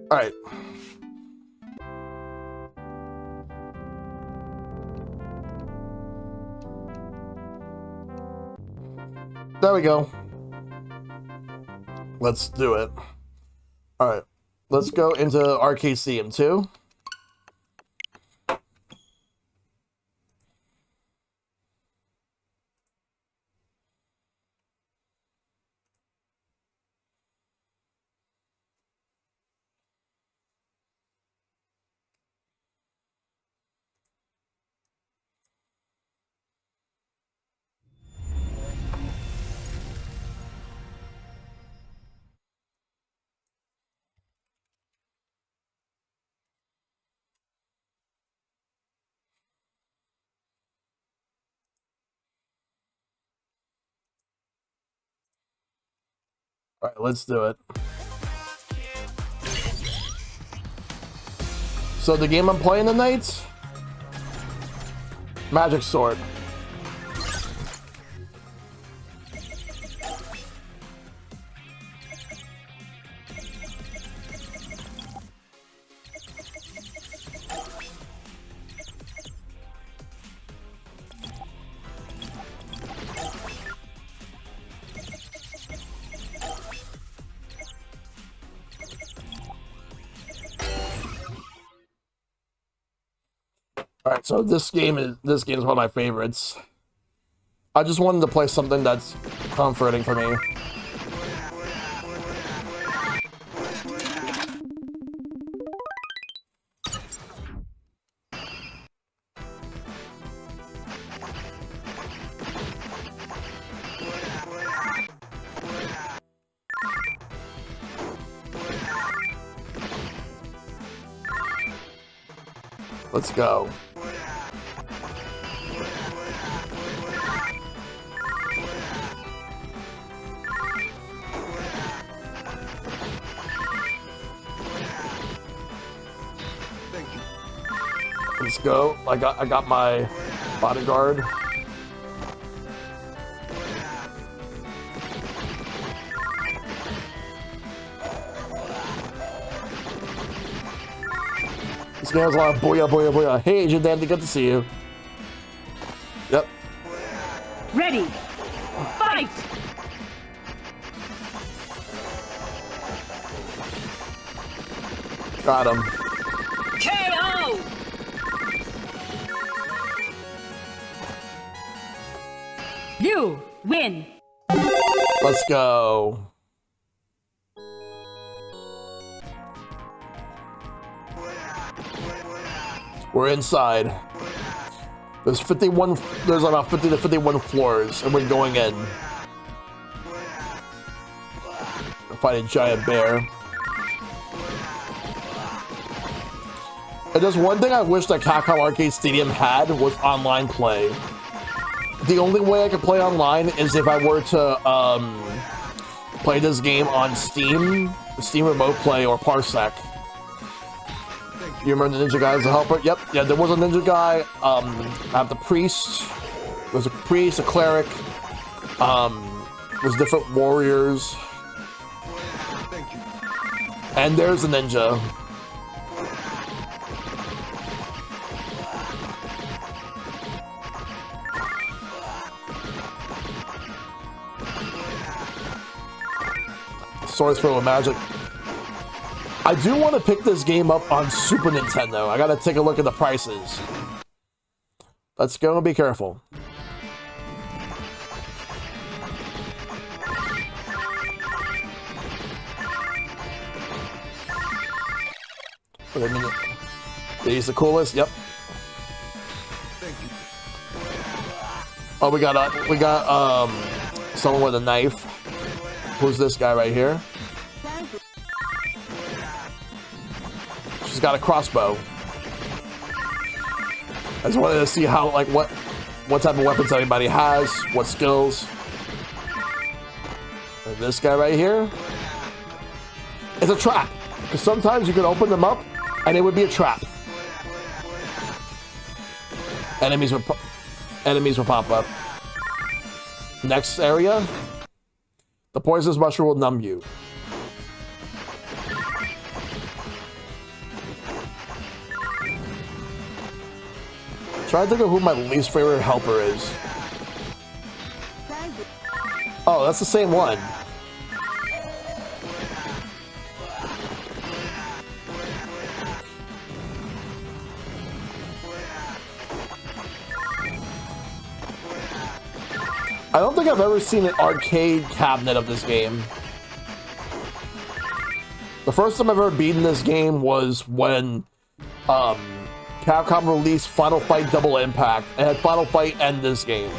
All right. There we go. Let's do it. All right. Let's go into Arcade Stadium 2. All right, let's do it. So the game I'm playing tonight, Magic Sword. All right, so this game is one of my favorites. I just wanted to play something that's comforting for me. Let's go. Let's go. I got my bodyguard. This game has a lot of booyah, booyah, booyah. Hey, Agent Dandy, good to see you. Yep. Ready. Fight! Got him. KO! You win. Let's go. We're inside. There's about 50 to 51 floors, and we're going in. We'll fight a giant bear. And there's one thing I wish that Capcom Arcade Stadium had was online play. the only way I could play online is if I were to play this game on Steam Remote Play or Parsec. You remember the ninja guy as a helper? Yep, yeah, there was a ninja guy. I have the priest. There's a priest, a cleric. There's different warriors. And there's a ninja. Swords filled with magic. I do want to pick this game up on Super Nintendo. I gotta take a look at the prices. Let's go and be careful. Wait a minute. These the coolest? Yep. Oh, we got someone with a knife. Who's this guy right here? She's got a crossbow. I just wanted to see how, like, what type of weapons everybody has, what skills. And this guy right here. It's a trap. Because sometimes you can open them up and it would be a trap. Enemies would pop up. Next area. The poisonous mushroom will numb you. Try to think of who my least favorite helper is. Oh, that's the same one. I don't think I've ever seen an arcade cabinet of this game. The first time I've ever beaten this game was when Capcom released Final Fight Double Impact. It had Final Fight and this game.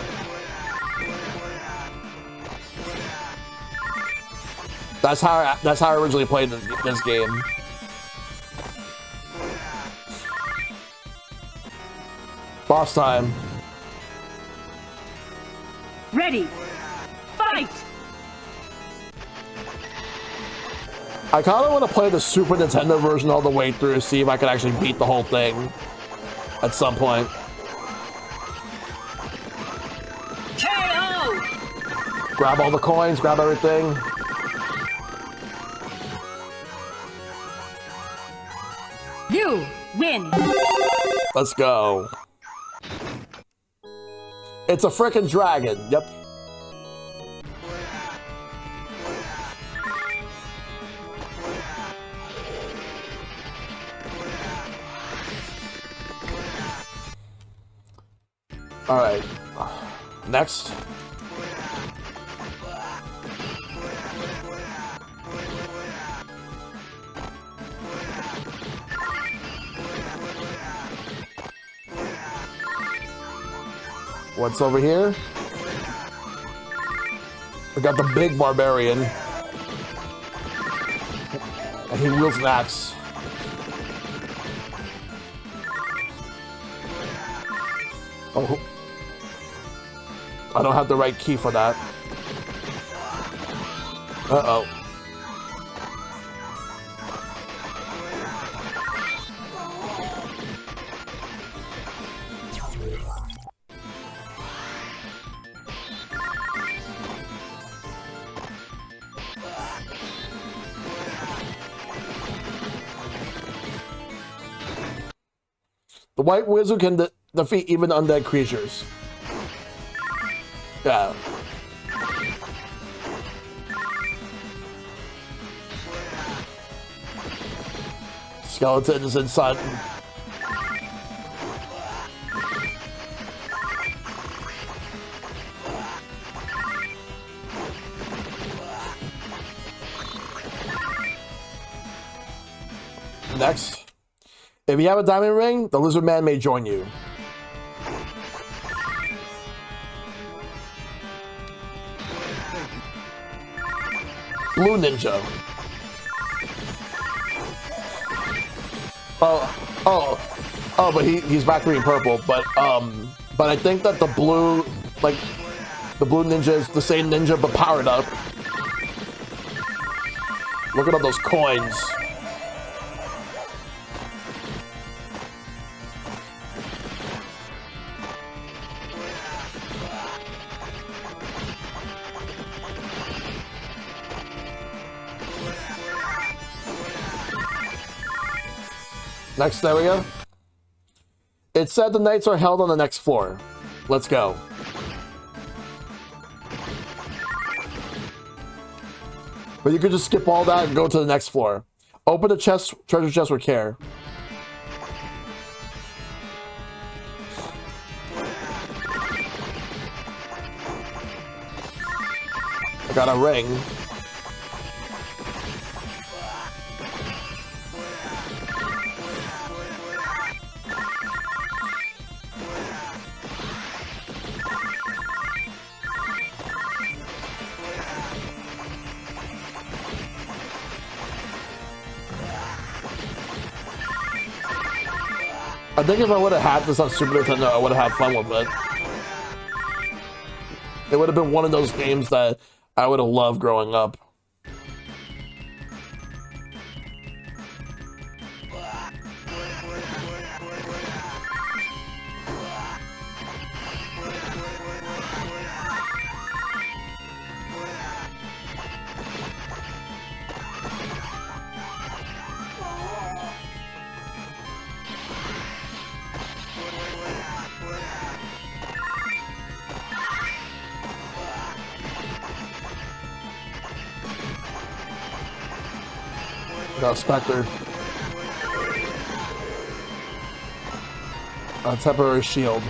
That's how I originally played this game. Boss time. Ready. Fight! I kind of want to play the Super Nintendo version all the way through to see if I can actually beat the whole thing at some point. KO! Grab all the coins, grab everything. You win! Let's go. It's a frickin' dragon. Yep. All right. Next. What's over here? We got the big barbarian. And he wields an axe. Oh. I don't have the right key for that. Uh-oh. The White Wizard can defeat even undead creatures. Yeah. Skeletons inside. Next. If you have a diamond ring, the lizard man may join you. Blue ninja. Oh, but he's back green purple. But I think that the blue like the blue ninja is the same ninja but powered up. Look at all those coins. Next, there we go. It said the nights are held on the next floor. Let's go. But you could just skip all that and go to the next floor. Open the chest, treasure chest with care. I got a ring. I think if I would have had this on Super Nintendo, I would have had fun with it. It would have been one of those games that I would have loved growing up. Got a Spectre. A temporary shield.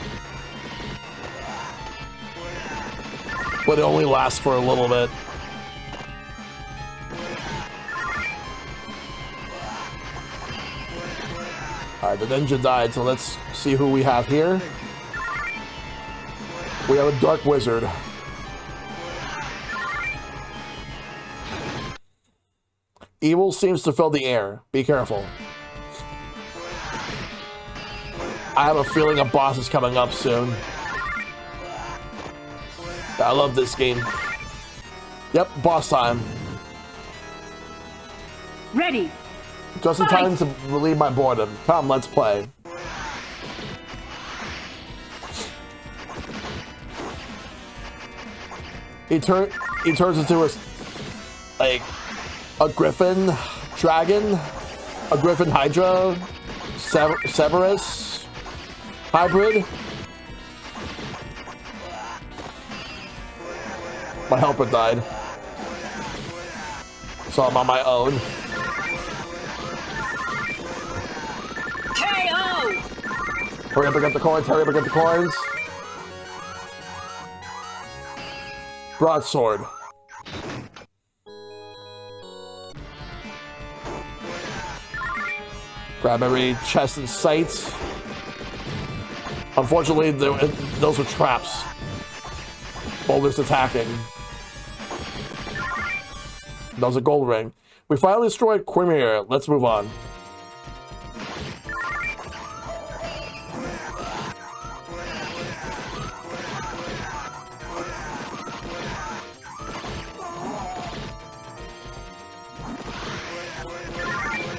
But it only lasts for a little bit. Alright, the ninja died, so let's see who we have here. We have a Dark Wizard. Evil seems to fill the air. Be careful. I have a feeling a boss is coming up soon. I love this game. Yep, boss time. Ready. Just in time to relieve my boredom. Come, let's play. He turns into a griffin dragon, a griffin hydra, Cerberus hybrid. My helper died, so I'm on my own. KO! Hurry up and get the coins, hurry up and get the coins. Broadsword. Grab every chest and sights. Unfortunately, those were traps. Boulders attacking. That was a gold ring. We finally destroyed Quimir. Let's move on.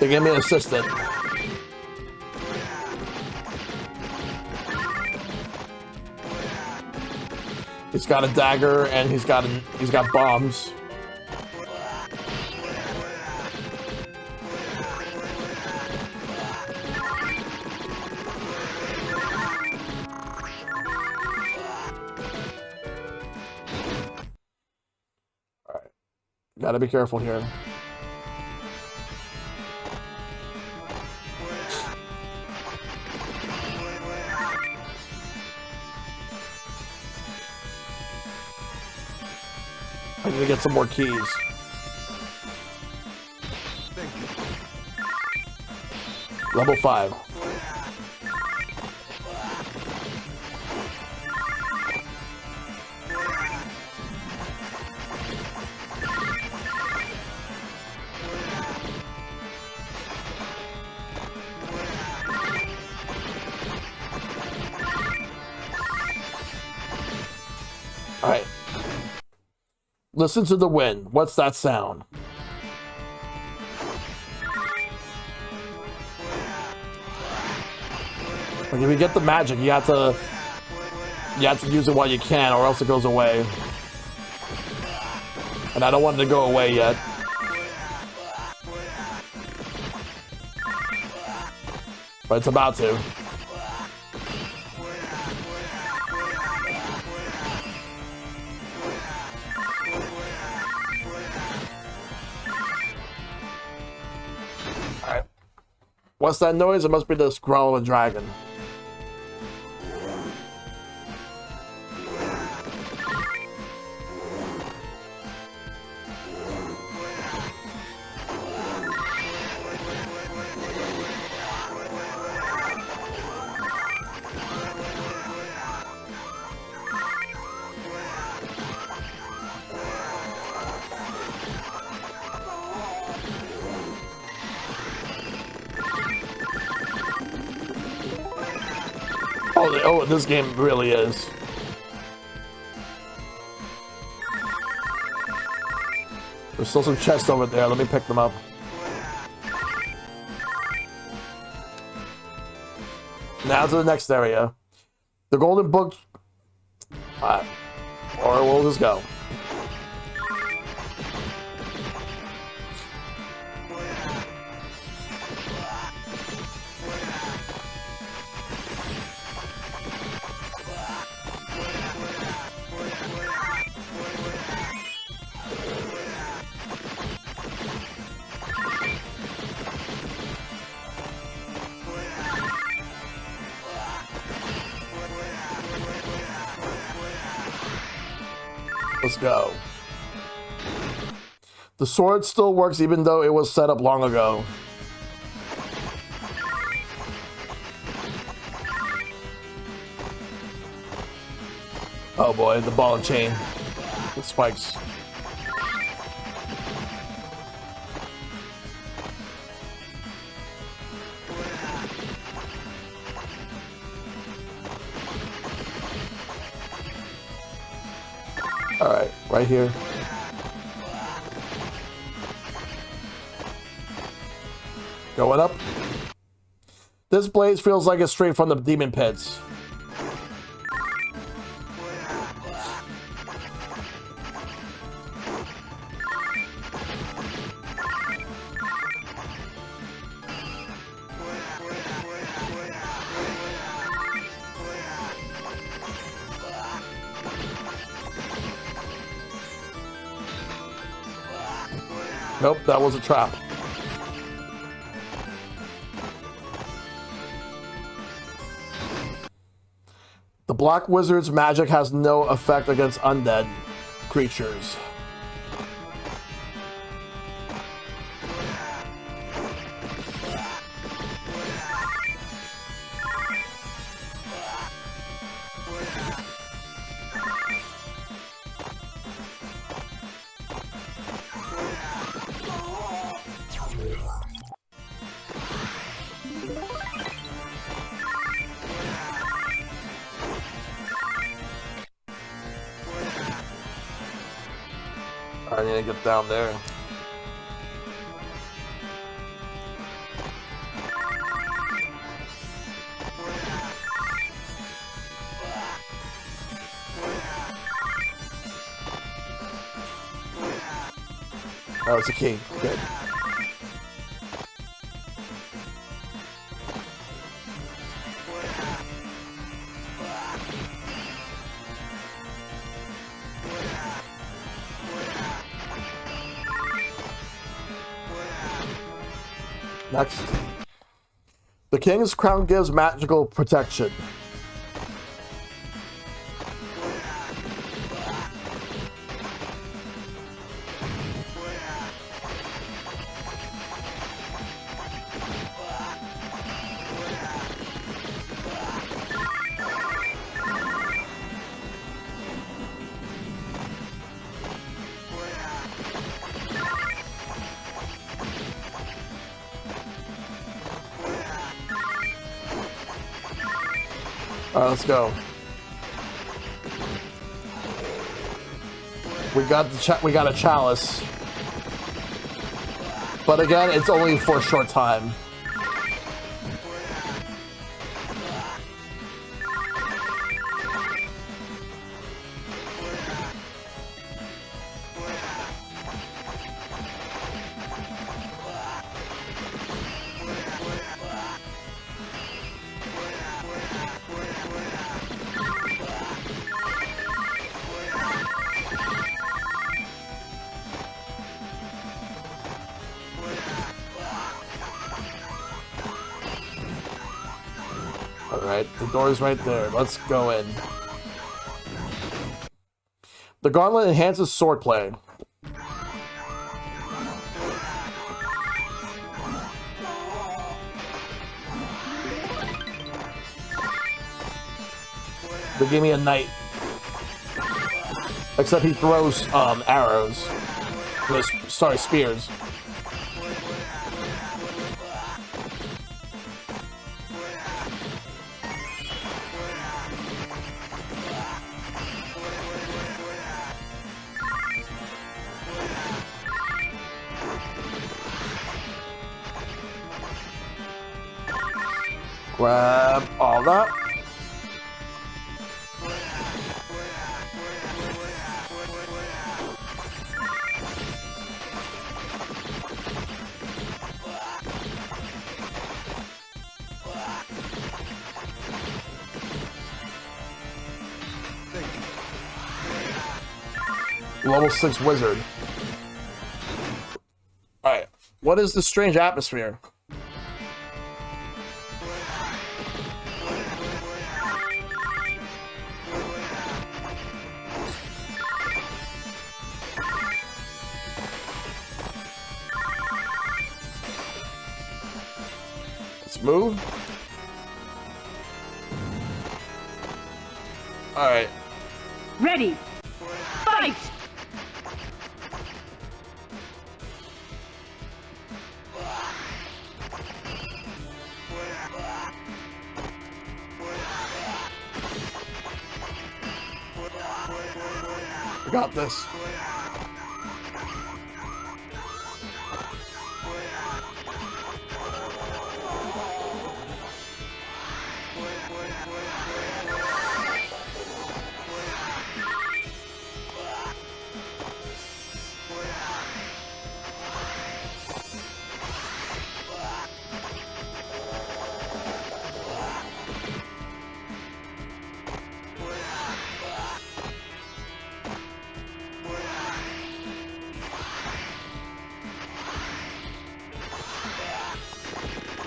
They gave me an assistant. He's got a dagger and he's got bombs. All right, gotta be careful here. I need to get some more keys. Level 5. Listen to the wind. What's that sound? Like if you get the magic, you have to use it while you can, or else it goes away. And I don't want it to go away yet. But it's about to. Alright. What's that noise? It must be the growl of a dragon. Oh, this game really is. There's still some chests over there. Let me pick them up. Now to the next area. The golden book. Or we'll just go. Let's go. The sword still works even though it was set up long ago. Oh boy, the ball and chain. The spikes. All right, right here. Going up. This blaze feels like it's straight from the demon pits. Nope, that was a trap. The Black Wizard's magic has no effect against undead creatures. I need to get down there. Oh, it's a key. Good. Next. The King's Crown gives magical protection. All right, let's go. We got a chalice. But again, it's only for a short time. Alright, the door's right there. Let's go in. The gauntlet enhances swordplay. They gave me a knight. Except he throws arrows. Sorry, spears. Grab all that. Level 6 wizard. Alright, what is this strange atmosphere? Let's move. Alright. Ready. Fight! I got this.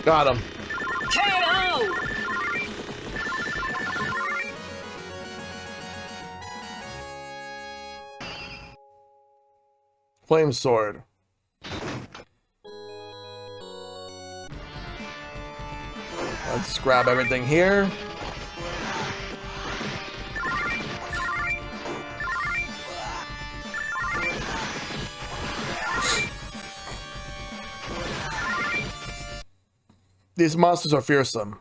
Got him. KO! Flame sword. Let's grab everything here. These monsters are fearsome.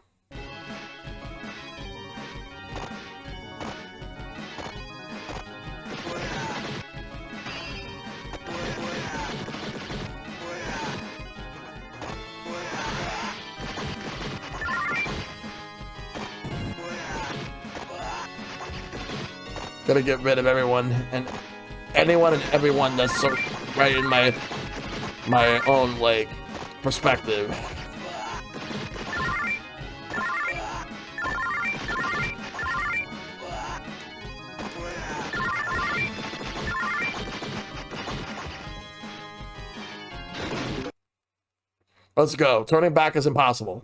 Gotta get rid of everyone and anyone and everyone that's so right in my own like perspective. Let's go. Turning back is impossible.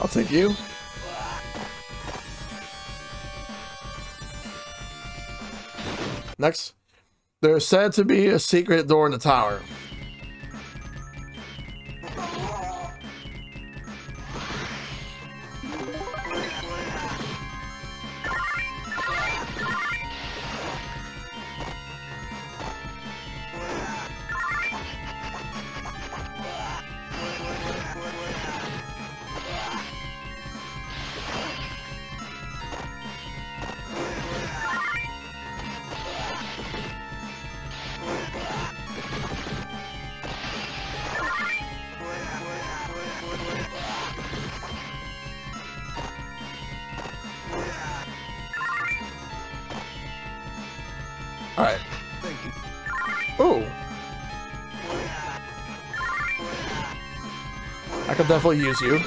I'll take you. Next, there's said to be a secret door in the tower. All right. Ooh. I could definitely use you.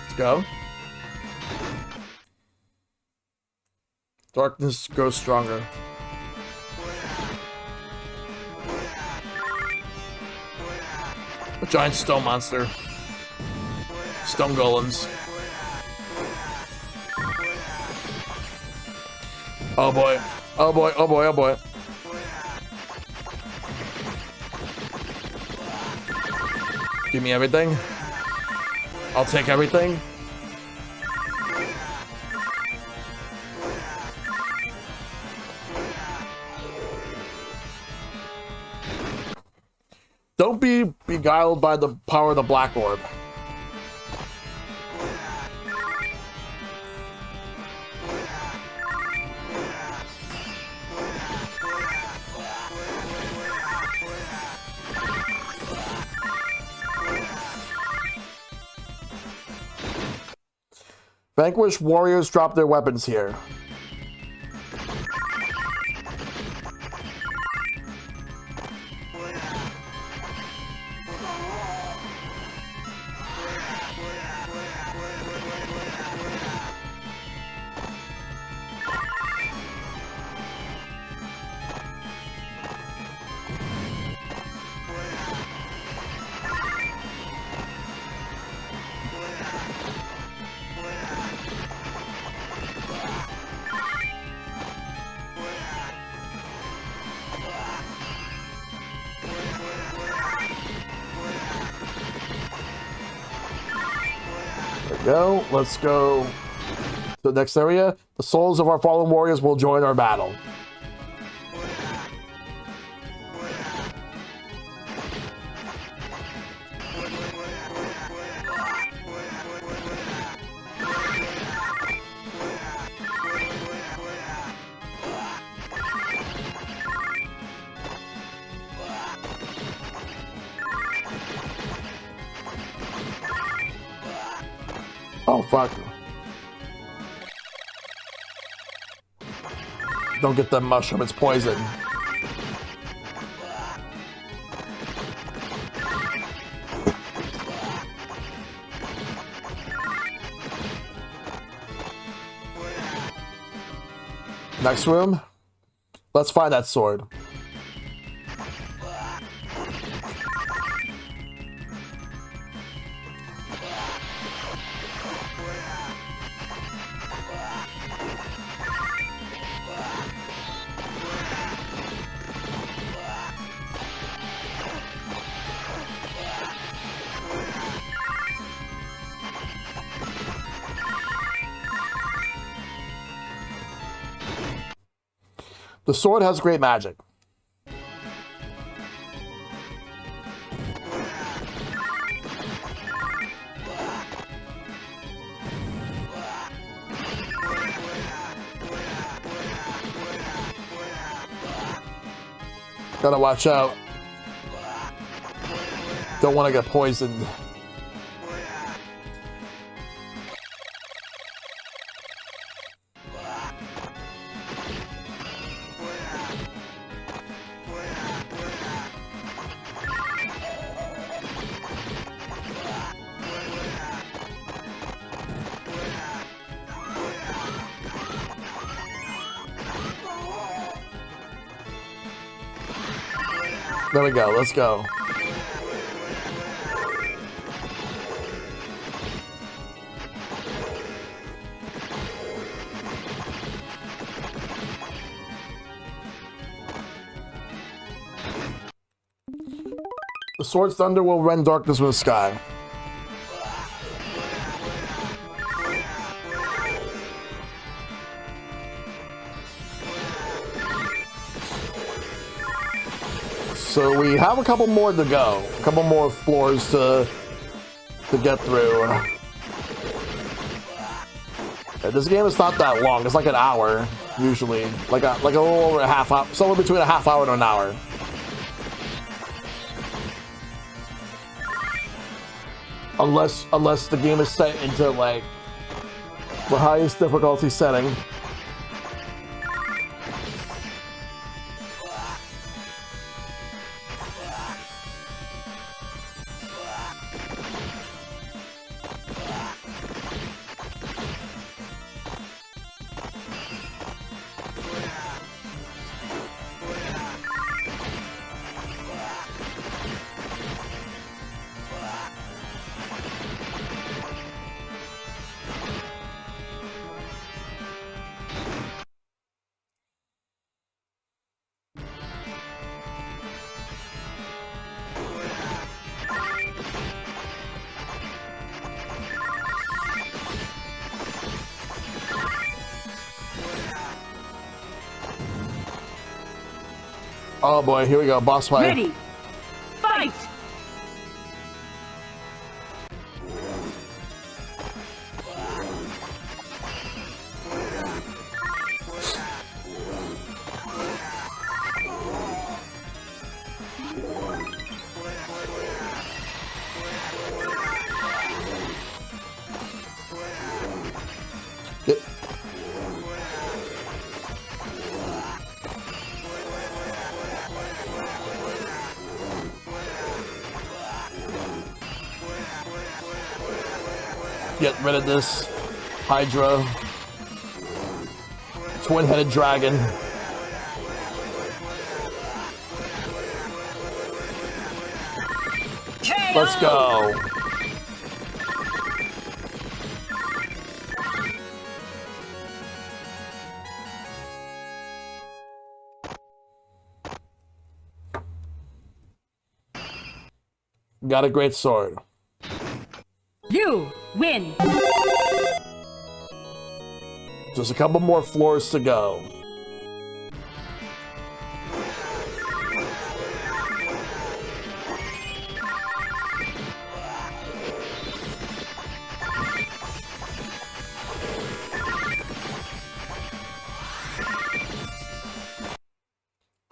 Let's go. Darkness grows stronger. A giant stone monster. Stone golems. Oh boy. Oh boy, oh boy, oh boy. Give me everything. I'll take everything. Don't be beguiled by the power of the black orb. Vanquished warriors drop their weapons here. Go. Let's go to the next area. The souls of our fallen warriors will join our battle. Oh, fuck. Don't get the mushroom, it's poison. Next room. Let's find that sword. The sword has great magic. Gotta watch out. Don't want to get poisoned. There we go, let's go. The sword's thunder will rend darkness from the sky. So we have a couple more to go. A couple more floors to get through. This game is not that long. It's like an hour, usually. Like a little over a half hour. Somewhere between a half hour and an hour. Unless the game is set into like the highest difficulty setting. Oh boy, here we go, boss fight. Ready. Fight. Get. Get rid of this Hydra. Twin-headed dragon. Let's go. Got a great sword. You win. Just a couple more floors to go.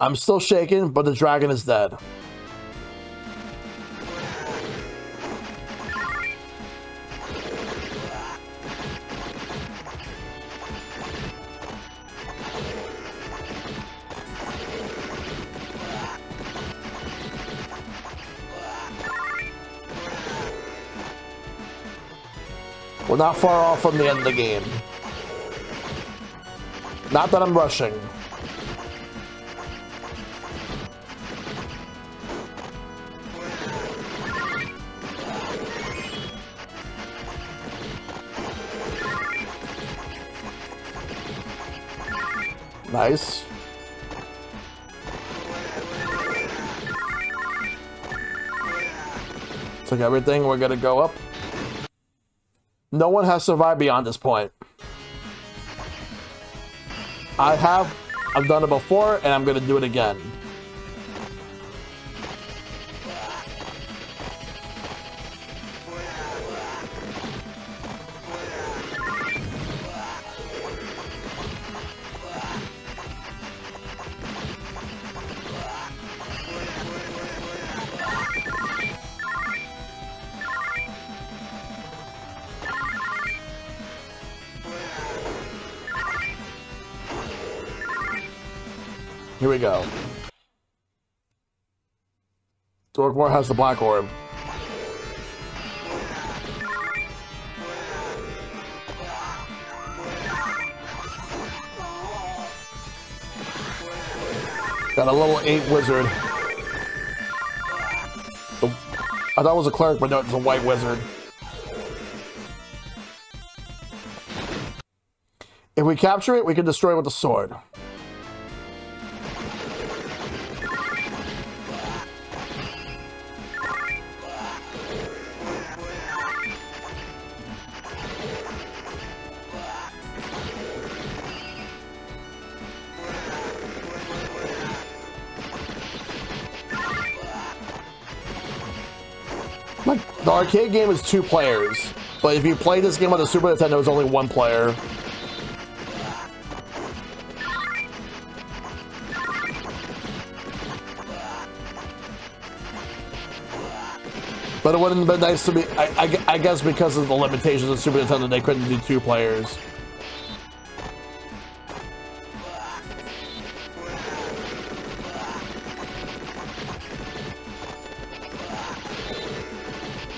I'm still shaking, but the dragon is dead. We're not far off from the end of the game. Not that I'm rushing. Nice. Took everything, we're gonna go up. No one has survived beyond this point. I've done it before, and I'm gonna do it again. Here we go. Dorkmore has the black orb. Got a level 8 wizard. I thought it was a cleric, but no, it's a white wizard. If we capture it, we can destroy it with the sword. The arcade game is 2 players, but if you play this game on the Super Nintendo, it's only 1 player. But it wouldn't have been nice to be. I guess because of the limitations of Super Nintendo, they couldn't do 2 players.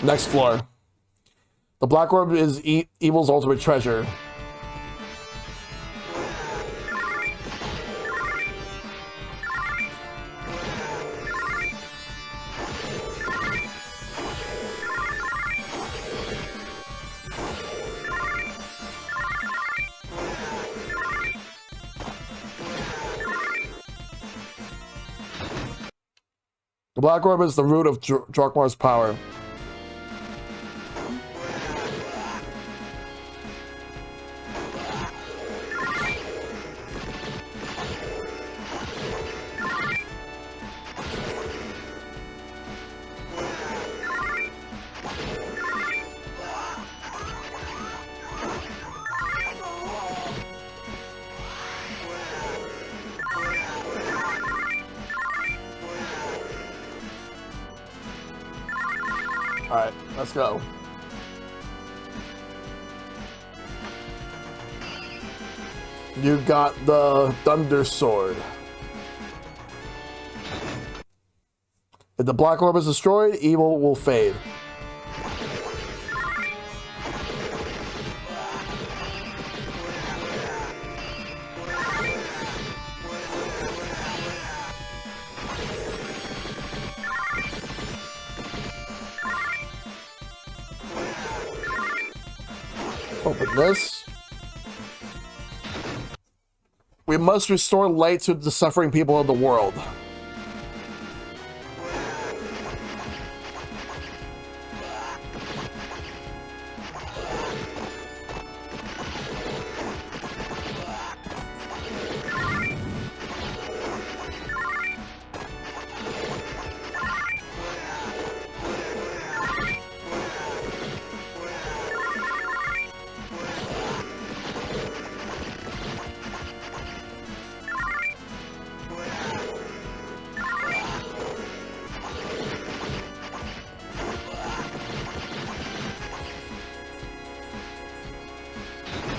Next floor. The Black Orb is evil's ultimate treasure. The Black Orb is the root of Drokmar's power. Alright, let's go. You got the Thunder Sword. If the Black Orb is destroyed, evil will fade. Open this. We must restore light to the suffering people of the world.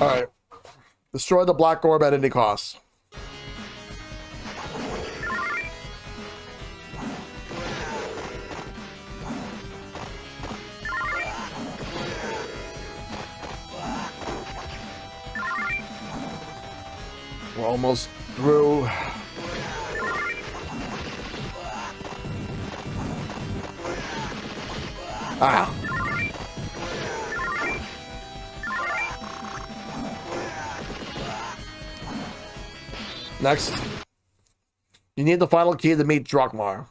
Alright. Destroy the Black Orb at any cost. We're almost through. Ah. Next, you need the final key to meet Drokmar.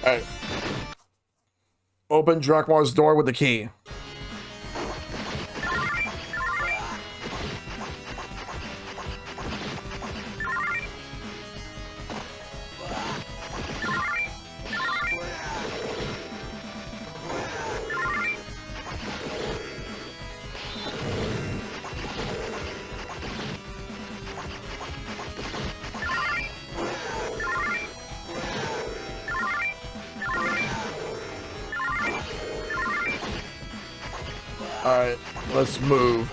Alright. Open Drokmar's door with the key. Alright, let's move.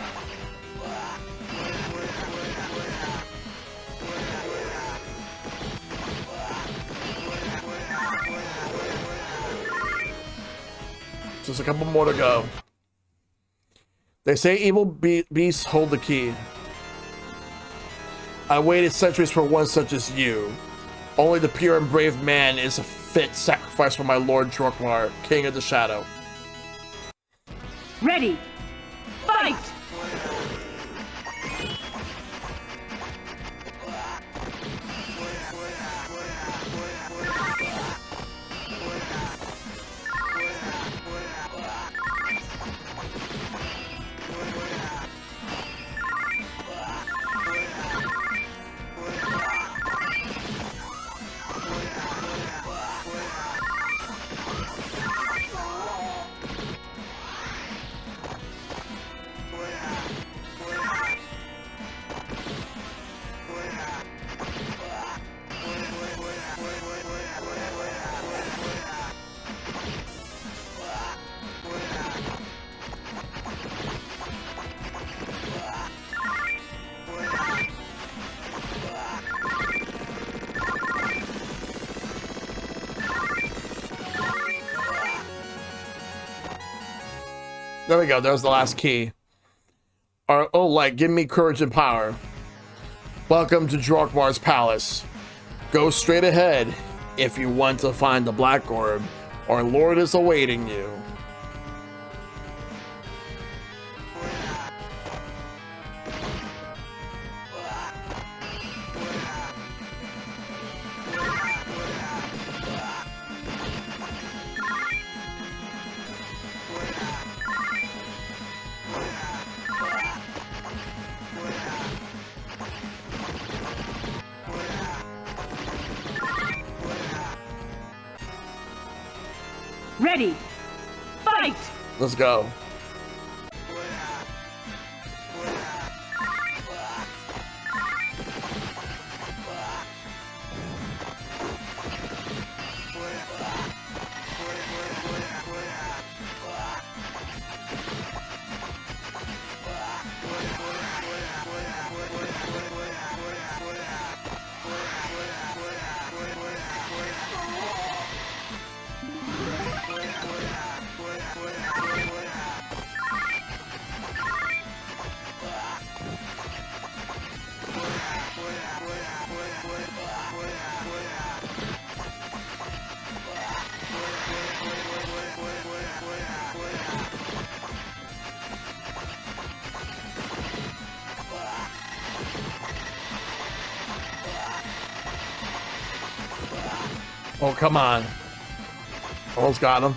Just a couple more to go. They say evil beasts hold the key. I waited centuries for one such as you. Only the pure and brave man is a fit sacrifice for my lord Drokmar, king of the shadow. Ready. Fight! There we go. There's the last key. Oh, like, give me courage and power. Welcome to Drokmar's palace. Go straight ahead if you want to find the Black Orb. Our lord is awaiting you. Ready. Fight! Let's go. Oh, come on. Almost got him.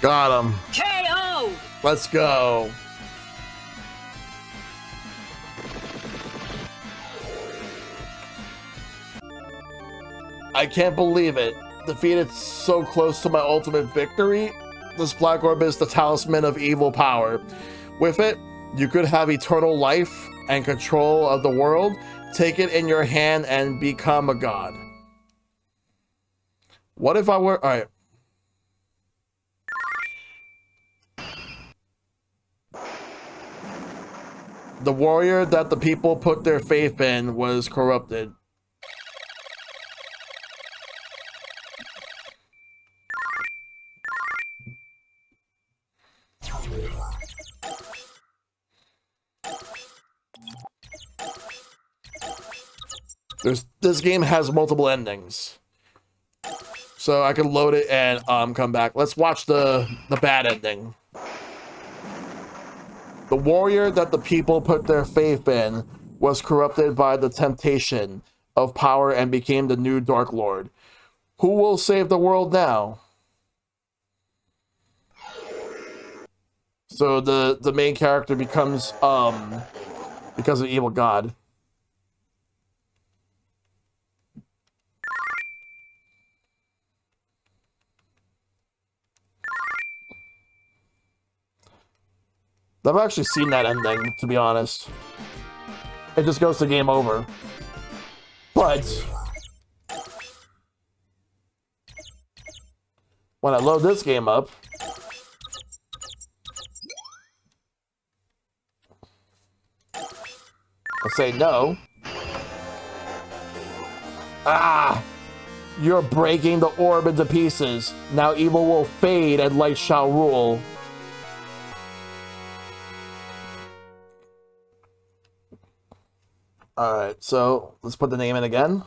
Got him. KO! Let's go. I can't believe it. Defeated so close to my ultimate victory. This Black Orb is the talisman of evil power. With it, you could have eternal life and control of the world. Take it in your hand and become a god. What if I were... Alright. The warrior that the people put their faith in was corrupted. This game has multiple endings, so I can load it and come back. Let's watch the bad ending. The warrior that the people put their faith in was corrupted by the temptation of power and became the new Dark Lord. Who will save the world now? So the main character becomes because of evil god. I've actually seen that ending, to be honest. It just goes to game over. But when I load this game up, I say no. Ah! You're breaking the orb into pieces. Now evil will fade and light shall rule. Alright, so let's put the name in again.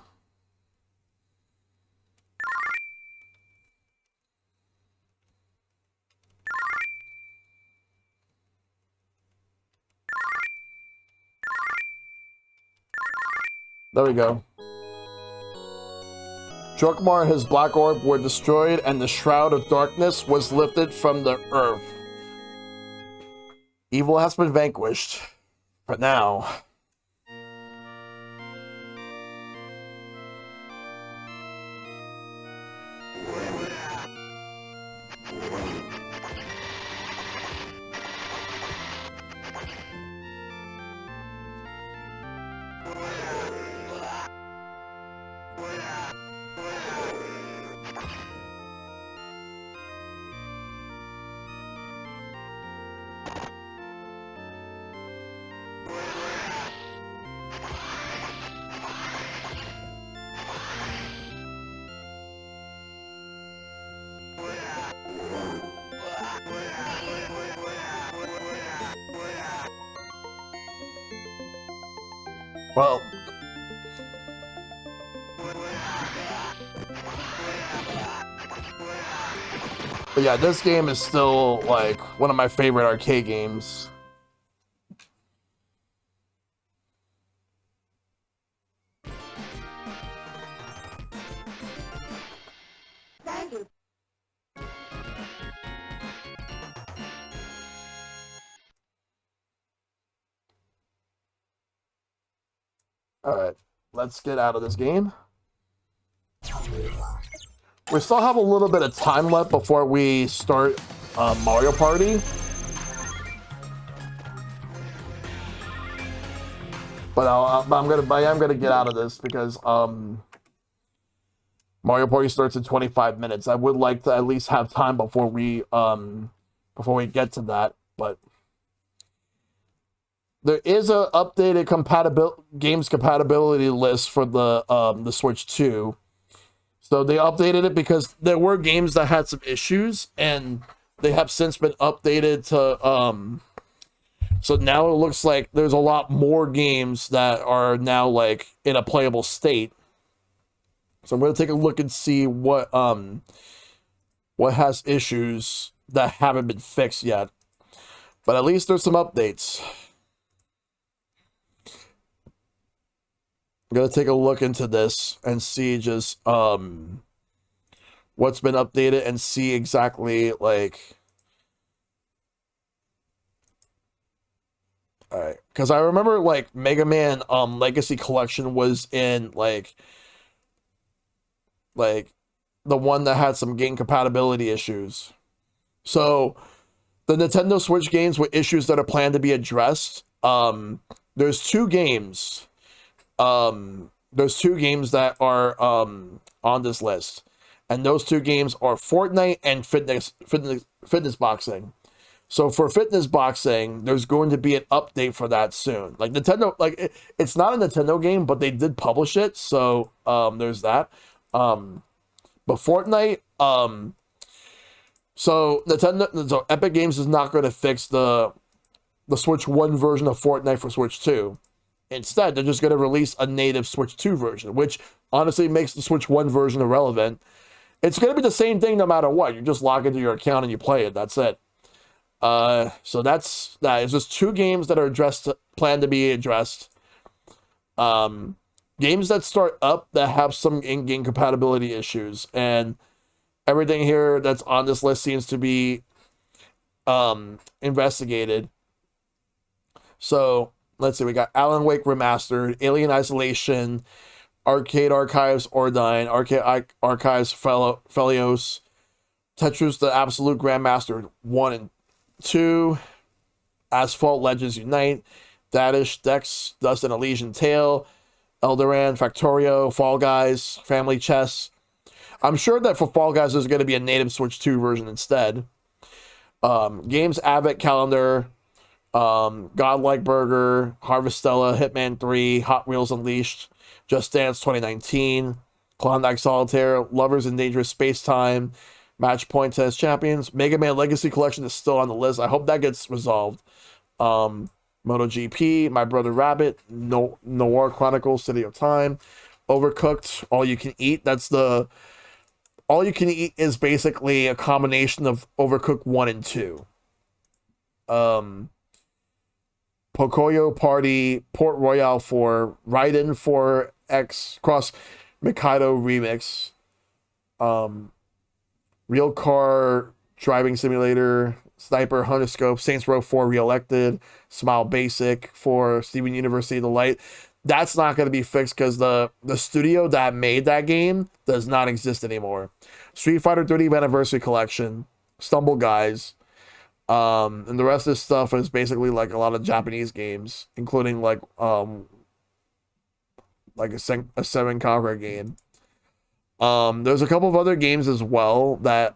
There we go. Drukmar and his black orb were destroyed, and the shroud of darkness was lifted from the earth. Evil has been vanquished. But now... Well, but yeah, this game is still like one of my favorite arcade games. All right, let's get out of this game. We still have a little bit of time left before we start Mario Party. But I am gonna get out of this because Mario Party starts in 25 minutes. I would like to at least have time before we get to that, but there is a updated games compatibility list for the Switch 2. So they updated it because there were games that had some issues, and they have since been updated to so now it looks like there's a lot more games that are now like in a playable state. So I'm going to take a look and see what has issues that haven't been fixed yet. But at least there's some updates. I'm going to take a look into this and see just what's been updated and see exactly like... Alright, because I remember like Mega Man Legacy Collection was in like the one that had some game compatibility issues. So the Nintendo Switch games with issues that are planned to be addressed, there's two games. There's two games that are on this list. And those two games are Fortnite and fitness boxing. So for fitness boxing, there's going to be an update for that soon. Like Nintendo, like it's not a Nintendo game, but they did publish it. So there's that. But Fortnite, so Epic Games is not going to fix the Switch 1 version of Fortnite for Switch 2. Instead, they're just going to release a native Switch 2 version, which honestly makes the Switch 1 version irrelevant. It's going to be the same thing no matter what. You just log into your account and you play it. That's it. So that's that. It's just two games that are planned to be addressed. Games that start up that have some in-game compatibility issues, and everything here that's on this list seems to be investigated. So let's see, we got Alan Wake Remastered, Alien Isolation, Arcade Archives Ordine, Arcade Archives Felios, Tetris the Absolute Grandmaster 1 and 2, Asphalt Legends Unite, Dadish, Dex, Dust and Elysian Tale, Eldoran, Factorio, Fall Guys, Family Chess. I'm sure that for Fall Guys there's going to be a native Switch 2 version instead. Games Advent Calendar, Godlike Burger, Harvestella, Hitman 3, Hot Wheels Unleashed, Just Dance 2019, Klondike Solitaire, Lovers in Dangerous Space Time, Match Point Tennis Champions. Mega Man Legacy Collection is still on the list. I hope that gets resolved. MotoGP, My Brother Rabbit, Noir Chronicles, City of Time, Overcooked, All You Can Eat. All You Can Eat is basically a combination of Overcooked 1 and 2. Pocoyo Party, Port Royale 4, Raiden 4X Cross Mikado Remix, Real Car Driving Simulator, Sniper Hunter Scope, Saints Row 4 Reelected, Smile Basic for Steven University of the Light. That's not going to be fixed because the studio that made that game does not exist anymore. Street Fighter 30th Anniversary Collection, Stumble Guys, and the rest of this stuff is basically like a lot of Japanese games, including like a Seven Conqueror game. There's a couple of other games as well that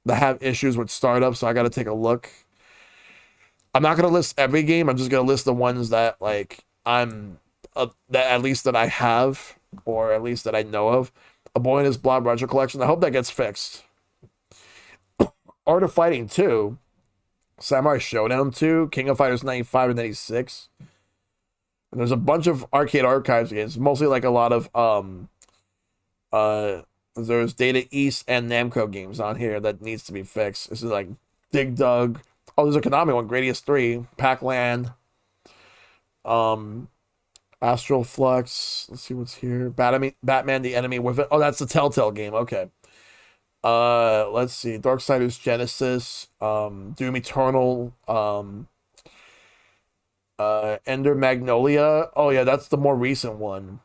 have issues with startup, so I got to take a look. I'm not gonna list every game. I'm just gonna list the ones that like that at least that I have, or at least that I know of. A Boy and His Blob Retro Collection. I hope that gets fixed. Art of Fighting 2, Samurai Showdown 2, King of Fighters 95 and 96. And there's a bunch of arcade archives games, mostly like a lot of there's Data East and Namco games on here that needs to be fixed. This is like Dig Dug. Oh, there's a Konami one, Gradius 3, Pac-Land, Astral Flux. Let's see what's here. Batman the Enemy Within. Oh, that's the Telltale game. Okay. Let's see. Darksiders Genesis, Doom Eternal, Ender Magnolia. Oh yeah, that's the more recent one.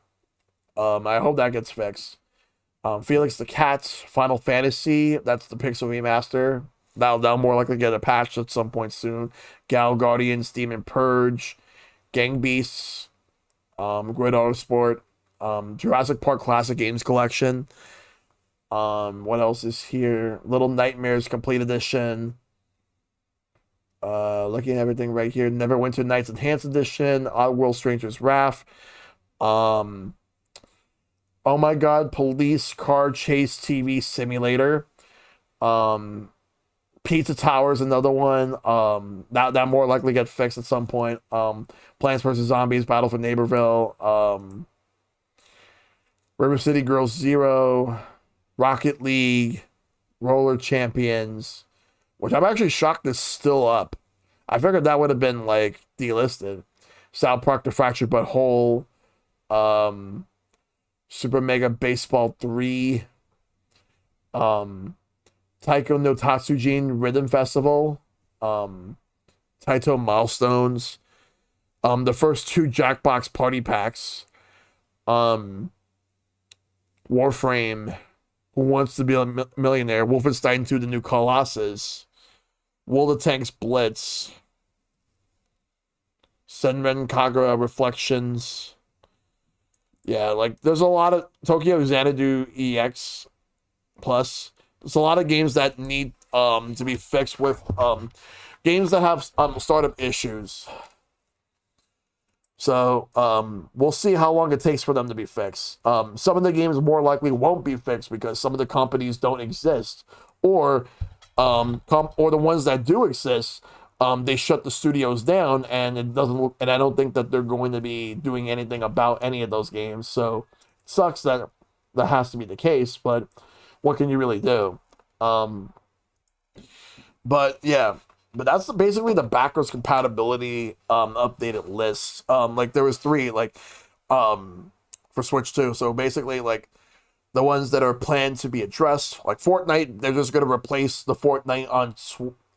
I hope that gets fixed. Felix the Cat, Final Fantasy. That's the Pixel remaster. That'll more likely get a patch at some point soon. Gal Guardians, Demon Purge, Gang Beasts, Grid Autosport, Jurassic Park Classic Games Collection. What else is here? Little Nightmares Complete Edition. Looking at everything right here. Neverwinter Nights Enhanced Edition. Oddworld Stranger's Wrath. Oh my God, Police Car Chase TV Simulator. Pizza Tower's another one. That more likely get fixed at some point. Plants vs. Zombies, Battle for Neighborville. River City Girls Zero. Rocket League, Roller Champions, which I'm actually shocked is still up. I figured that would have been like delisted. South Park The Fractured But Whole, Super Mega Baseball 3, Taiko no Tatsujin Rhythm Festival, Taito Milestones, the first 2 Jackbox Party Packs, Warframe, Who Wants to Be a Millionaire, Wolfenstein 2 The New Colossus, World of Tanks Blitz, Senran Kagura Reflections. Yeah, like there's a lot of Tokyo Xanadu EX Plus. There's a lot of games that need to be fixed with games that have startup issues. So we'll see how long it takes for them to be fixed. Some of the games more likely won't be fixed because some of the companies don't exist, or the ones that do exist, they shut the studios down, and it doesn't look. And I don't think that they're going to be doing anything about any of those games. So it sucks that that has to be the case, but what can you really do? But yeah. But that's basically the backwards compatibility updated list. Like there was 3 like for Switch 2. So basically like the ones that are planned to be addressed, like Fortnite, they're just gonna replace the Fortnite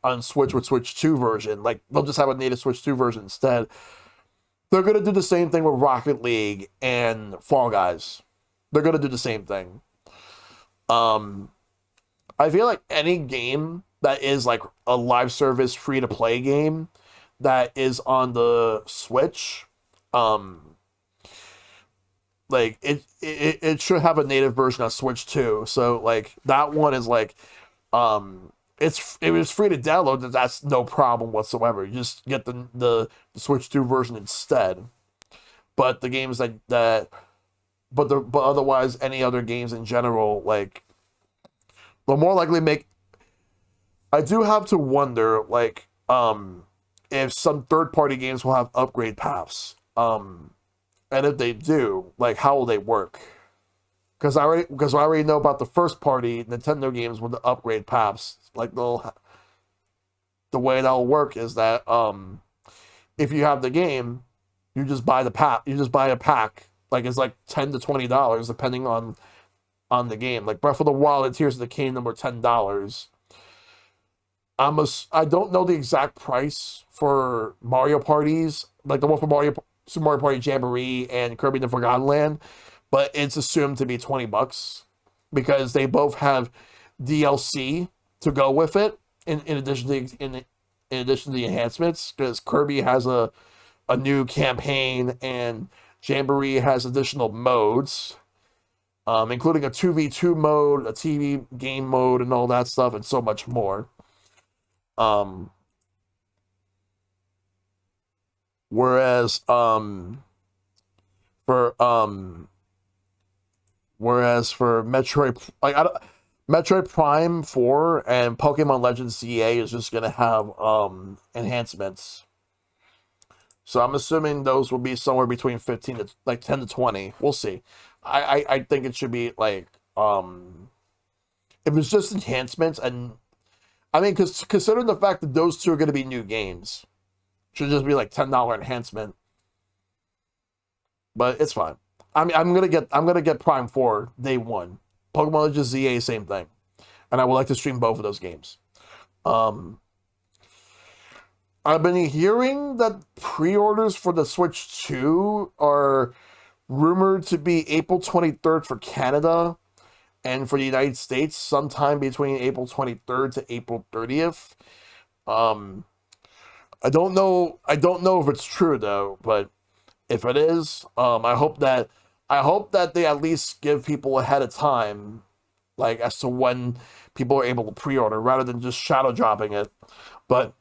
on Switch with Switch 2 version. Like they'll just have a native Switch 2 version instead. They're gonna do the same thing with Rocket League and Fall Guys. They're gonna do the same thing. I feel like any game that is like a live service free to play game that is on the Switch, like it should have a native version on Switch too. So like that one is like it was free to download. That's no problem whatsoever. You just get the Switch 2 version instead. But the games that but otherwise any other games in general, like they'll more likely make. I do have to wonder, like, if some third-party games will have upgrade paths. And if they do, like, how will they work? Because I already know about the first-party Nintendo games with the upgrade paths. Like, the way that'll work is that if you have the game, you just buy the pack. You just buy a pack. Like, it's like $10 to $20 depending on the game. Like Breath of the Wild and Tears of the Kingdom were $10. I don't know the exact price for Mario parties, like the one for Super Mario Party Jamboree and Kirby and the Forgotten Land, but it's assumed to be $20 because they both have DLC to go with it in addition to the enhancements. Because Kirby has a new campaign and Jamboree has additional modes, including a 2v2 mode, a TV game mode, and all that stuff, and so much more. Whereas for Metroid, like Metroid Prime 4 and Pokemon Legends CA is just gonna have enhancements. So I'm assuming those will be somewhere between 15 to like 10 to 20. We'll see. I think it should be like if it's just enhancements, and I mean, because considering the fact that those two are going to be new games, should just be like $10 enhancement. But it's fine. I mean, I'm gonna get Prime 4 day one. Pokemon Legends ZA, same thing, and I would like to stream both of those games. I've been hearing that pre-orders for the Switch 2 are rumored to be April 23rd for Canada, and for the United States, sometime between April 23rd to April 30th. I don't know if it's true though, but if it is, I hope that they at least give people ahead of time, like as to when people are able to pre-order, rather than just shadow dropping it. But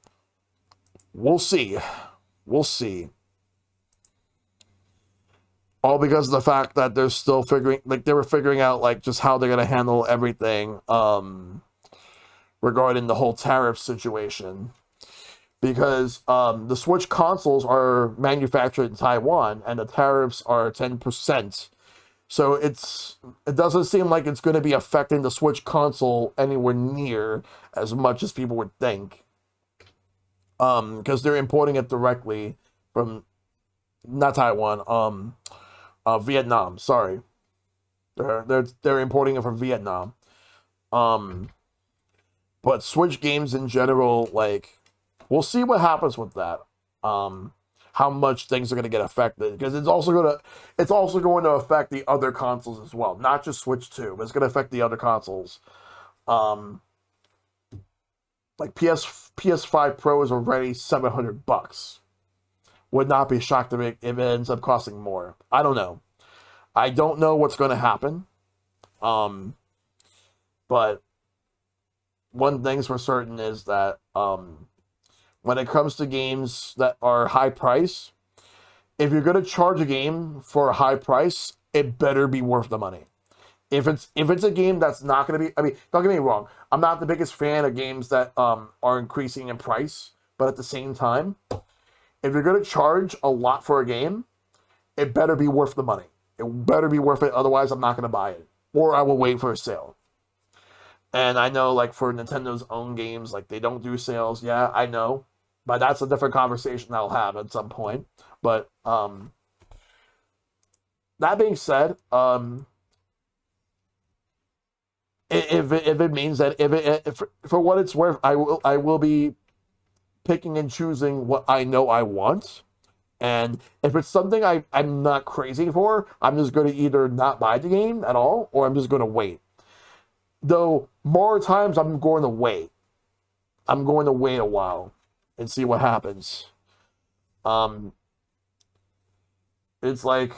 we'll see. We'll see. All because of the fact that they're still they were figuring out like just how they're gonna handle everything regarding the whole tariff situation. Because the Switch consoles are manufactured in Taiwan and the tariffs are 10%. So it doesn't seem like it's going to be affecting the Switch console anywhere near as much as people would think. Because they're importing it directly from, not Taiwan, Vietnam, sorry. They're importing it from Vietnam. But Switch games in general, like, we'll see what happens with that. How much things are going to get affected, because it's also going to affect the other consoles as well, not just Switch 2, but it's going to affect the other consoles. Like PS5 Pro is already $700. Would not be shocked if it ends up costing more. I don't know. I don't know what's going to happen. But one thing's for certain is that when it comes to games that are high price, if you're going to charge a game for a high price, it better be worth the money. If it's a game that's not going to be, I mean, don't get me wrong, I'm not the biggest fan of games that are increasing in price, but at the same time, if you're going to charge a lot for a game, it better be worth the money. It better be worth it, otherwise I'm not going to buy it, or I will wait for a sale. And I know, like, for Nintendo's own games, like, they don't do sales. Yeah, I know. But that's a different conversation I'll have at some point. But that being said, if it means that if for what it's worth, I will be picking and choosing what I know I want. And if it's something I'm not crazy for, I'm just going to either not buy the game at all, or I'm just going to wait. Though more times I'm going to wait. I'm going to wait a while and see what happens. It's like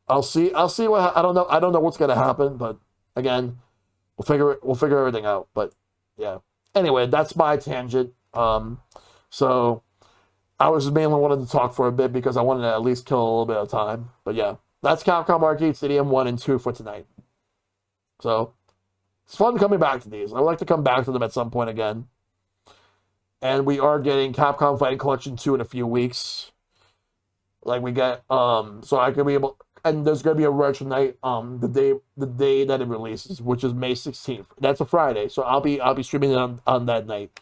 I'll see what I don't know what's gonna happen, but again, we'll figure everything out. But yeah. Anyway, that's my tangent. So I was mainly wanted to talk for a bit because I wanted to at least kill a little bit of time. But yeah, that's Capcom Arcade Stadium 1 and 2 for tonight. So it's fun coming back to these. I would like to come back to them at some point again. And we are getting Capcom Fighting Collection 2 in a few weeks. Like we get so I could be able, and there's gonna be a retro night the day that it releases, which is May 16th. That's a Friday, so I'll be streaming it on that night.